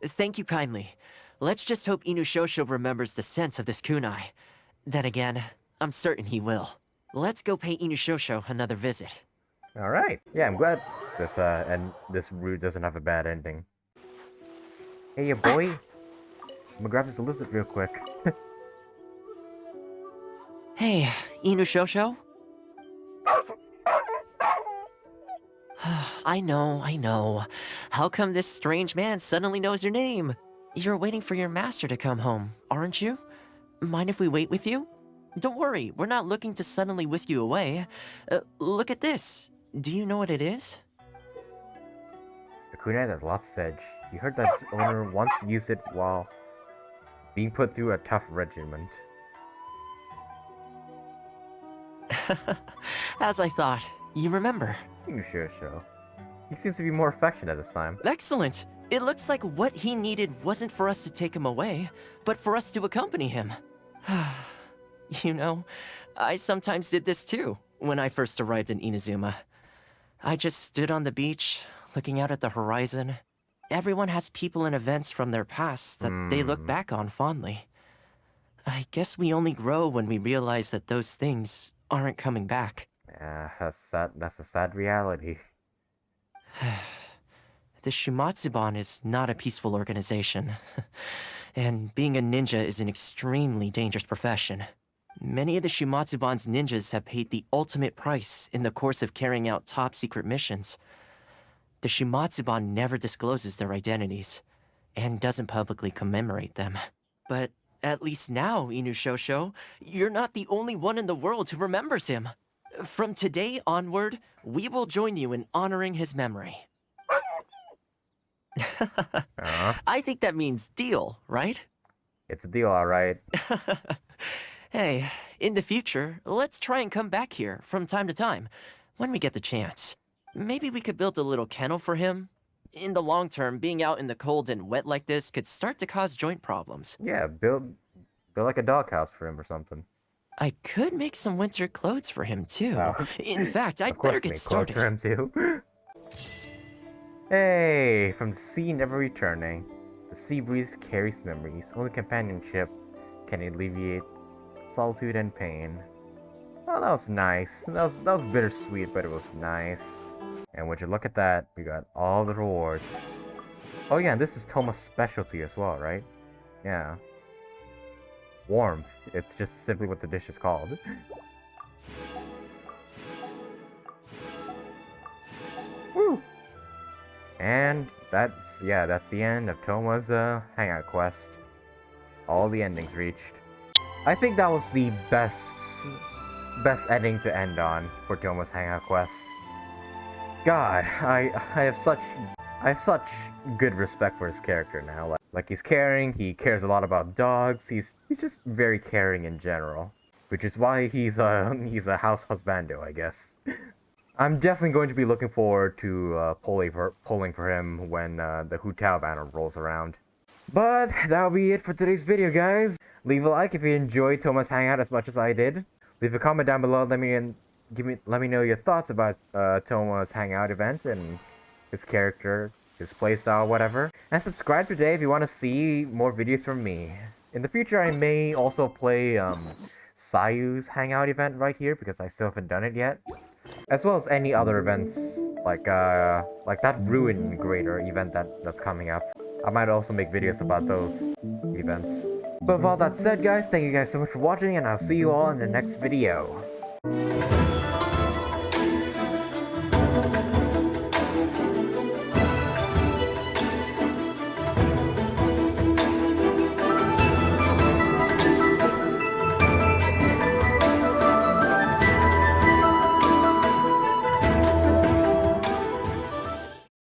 Thank you kindly. Let's just hope Inu Shosho remembers the sense of this kunai. Then again, I'm certain he will. Let's go pay Inu Shosho another visit. Alright. Yeah, I'm glad this route doesn't have a bad ending. Hey, ya boy. I'm gonna grab this lizard real quick. Hey, Inu Shosho? I know. How come this strange man suddenly knows your name? You're waiting for your master to come home, aren't you? Mind if we wait with you? Don't worry, we're not looking to suddenly whisk you away. Look at this. Do you know what it is? A kunai that lost its edge. You heard that its owner once used it while being put through a tough regiment. As I thought, you remember. You sure so. He seems to be more affectionate this time. Excellent! It looks like what he needed wasn't for us to take him away, but for us to accompany him. You know, I sometimes did this too, when I first arrived in Inazuma. I just stood on the beach, looking out at the horizon. Everyone has people and events from their past that they look back on fondly. I guess we only grow when we realize that those things aren't coming back. Yeah, that's sad. That's a sad reality. The Shumatsuban is not a peaceful organization, and being a ninja is an extremely dangerous profession. Many of the Shumatsuban's ninjas have paid the ultimate price in the course of carrying out top-secret missions. The Shumatsuban never discloses their identities, and doesn't publicly commemorate them. But at least now, Inushosho, you're not the only one in the world who remembers him. From today onward, we will join you in honoring his memory. I think that means deal, right? It's a deal, alright. Hey, in the future, let's try and come back here from time to time, when we get the chance. Maybe we could build a little kennel for him. In the long term, being out in the cold and wet like this could start to cause joint problems. Yeah, build like a doghouse for him or something. I could make some winter clothes for him too. Oh. In fact, I'd better get started. For him too. Hey, from the sea never returning. The sea breeze carries memories. Only companionship can alleviate solitude and pain. Oh, that was nice. That was bittersweet, but it was nice. And would you look at that, we got all the rewards. Oh yeah, and this is Thoma's specialty as well, right? Yeah. Warmth. It's just simply what the dish is called. Woo! And that's the end of Thoma's hangout quest. All the endings reached. I think that was the best ending to end on for Thoma's hangout quest. God, I have such good respect for his character now. Like he's caring, he cares a lot about dogs. He's just very caring in general, which is why he's a house husbando, I guess. I'm definitely going to be looking forward to polling for him when the Hu Tao banner rolls around. But that'll be it for today's video, guys. Leave a like if you enjoyed Thoma's hangout as much as I did. Leave a comment down below. Let me know your thoughts about Thoma's hangout event and his character, his playstyle, whatever. And subscribe today if you want to see more videos from me. In the future, I may also play Sayu's hangout event right here because I still haven't done it yet. As well as any other events like that Ruin Grader event that's coming up. I might also make videos about those events. But with all that said, guys, thank you guys so much for watching, and I'll see you all in the next video.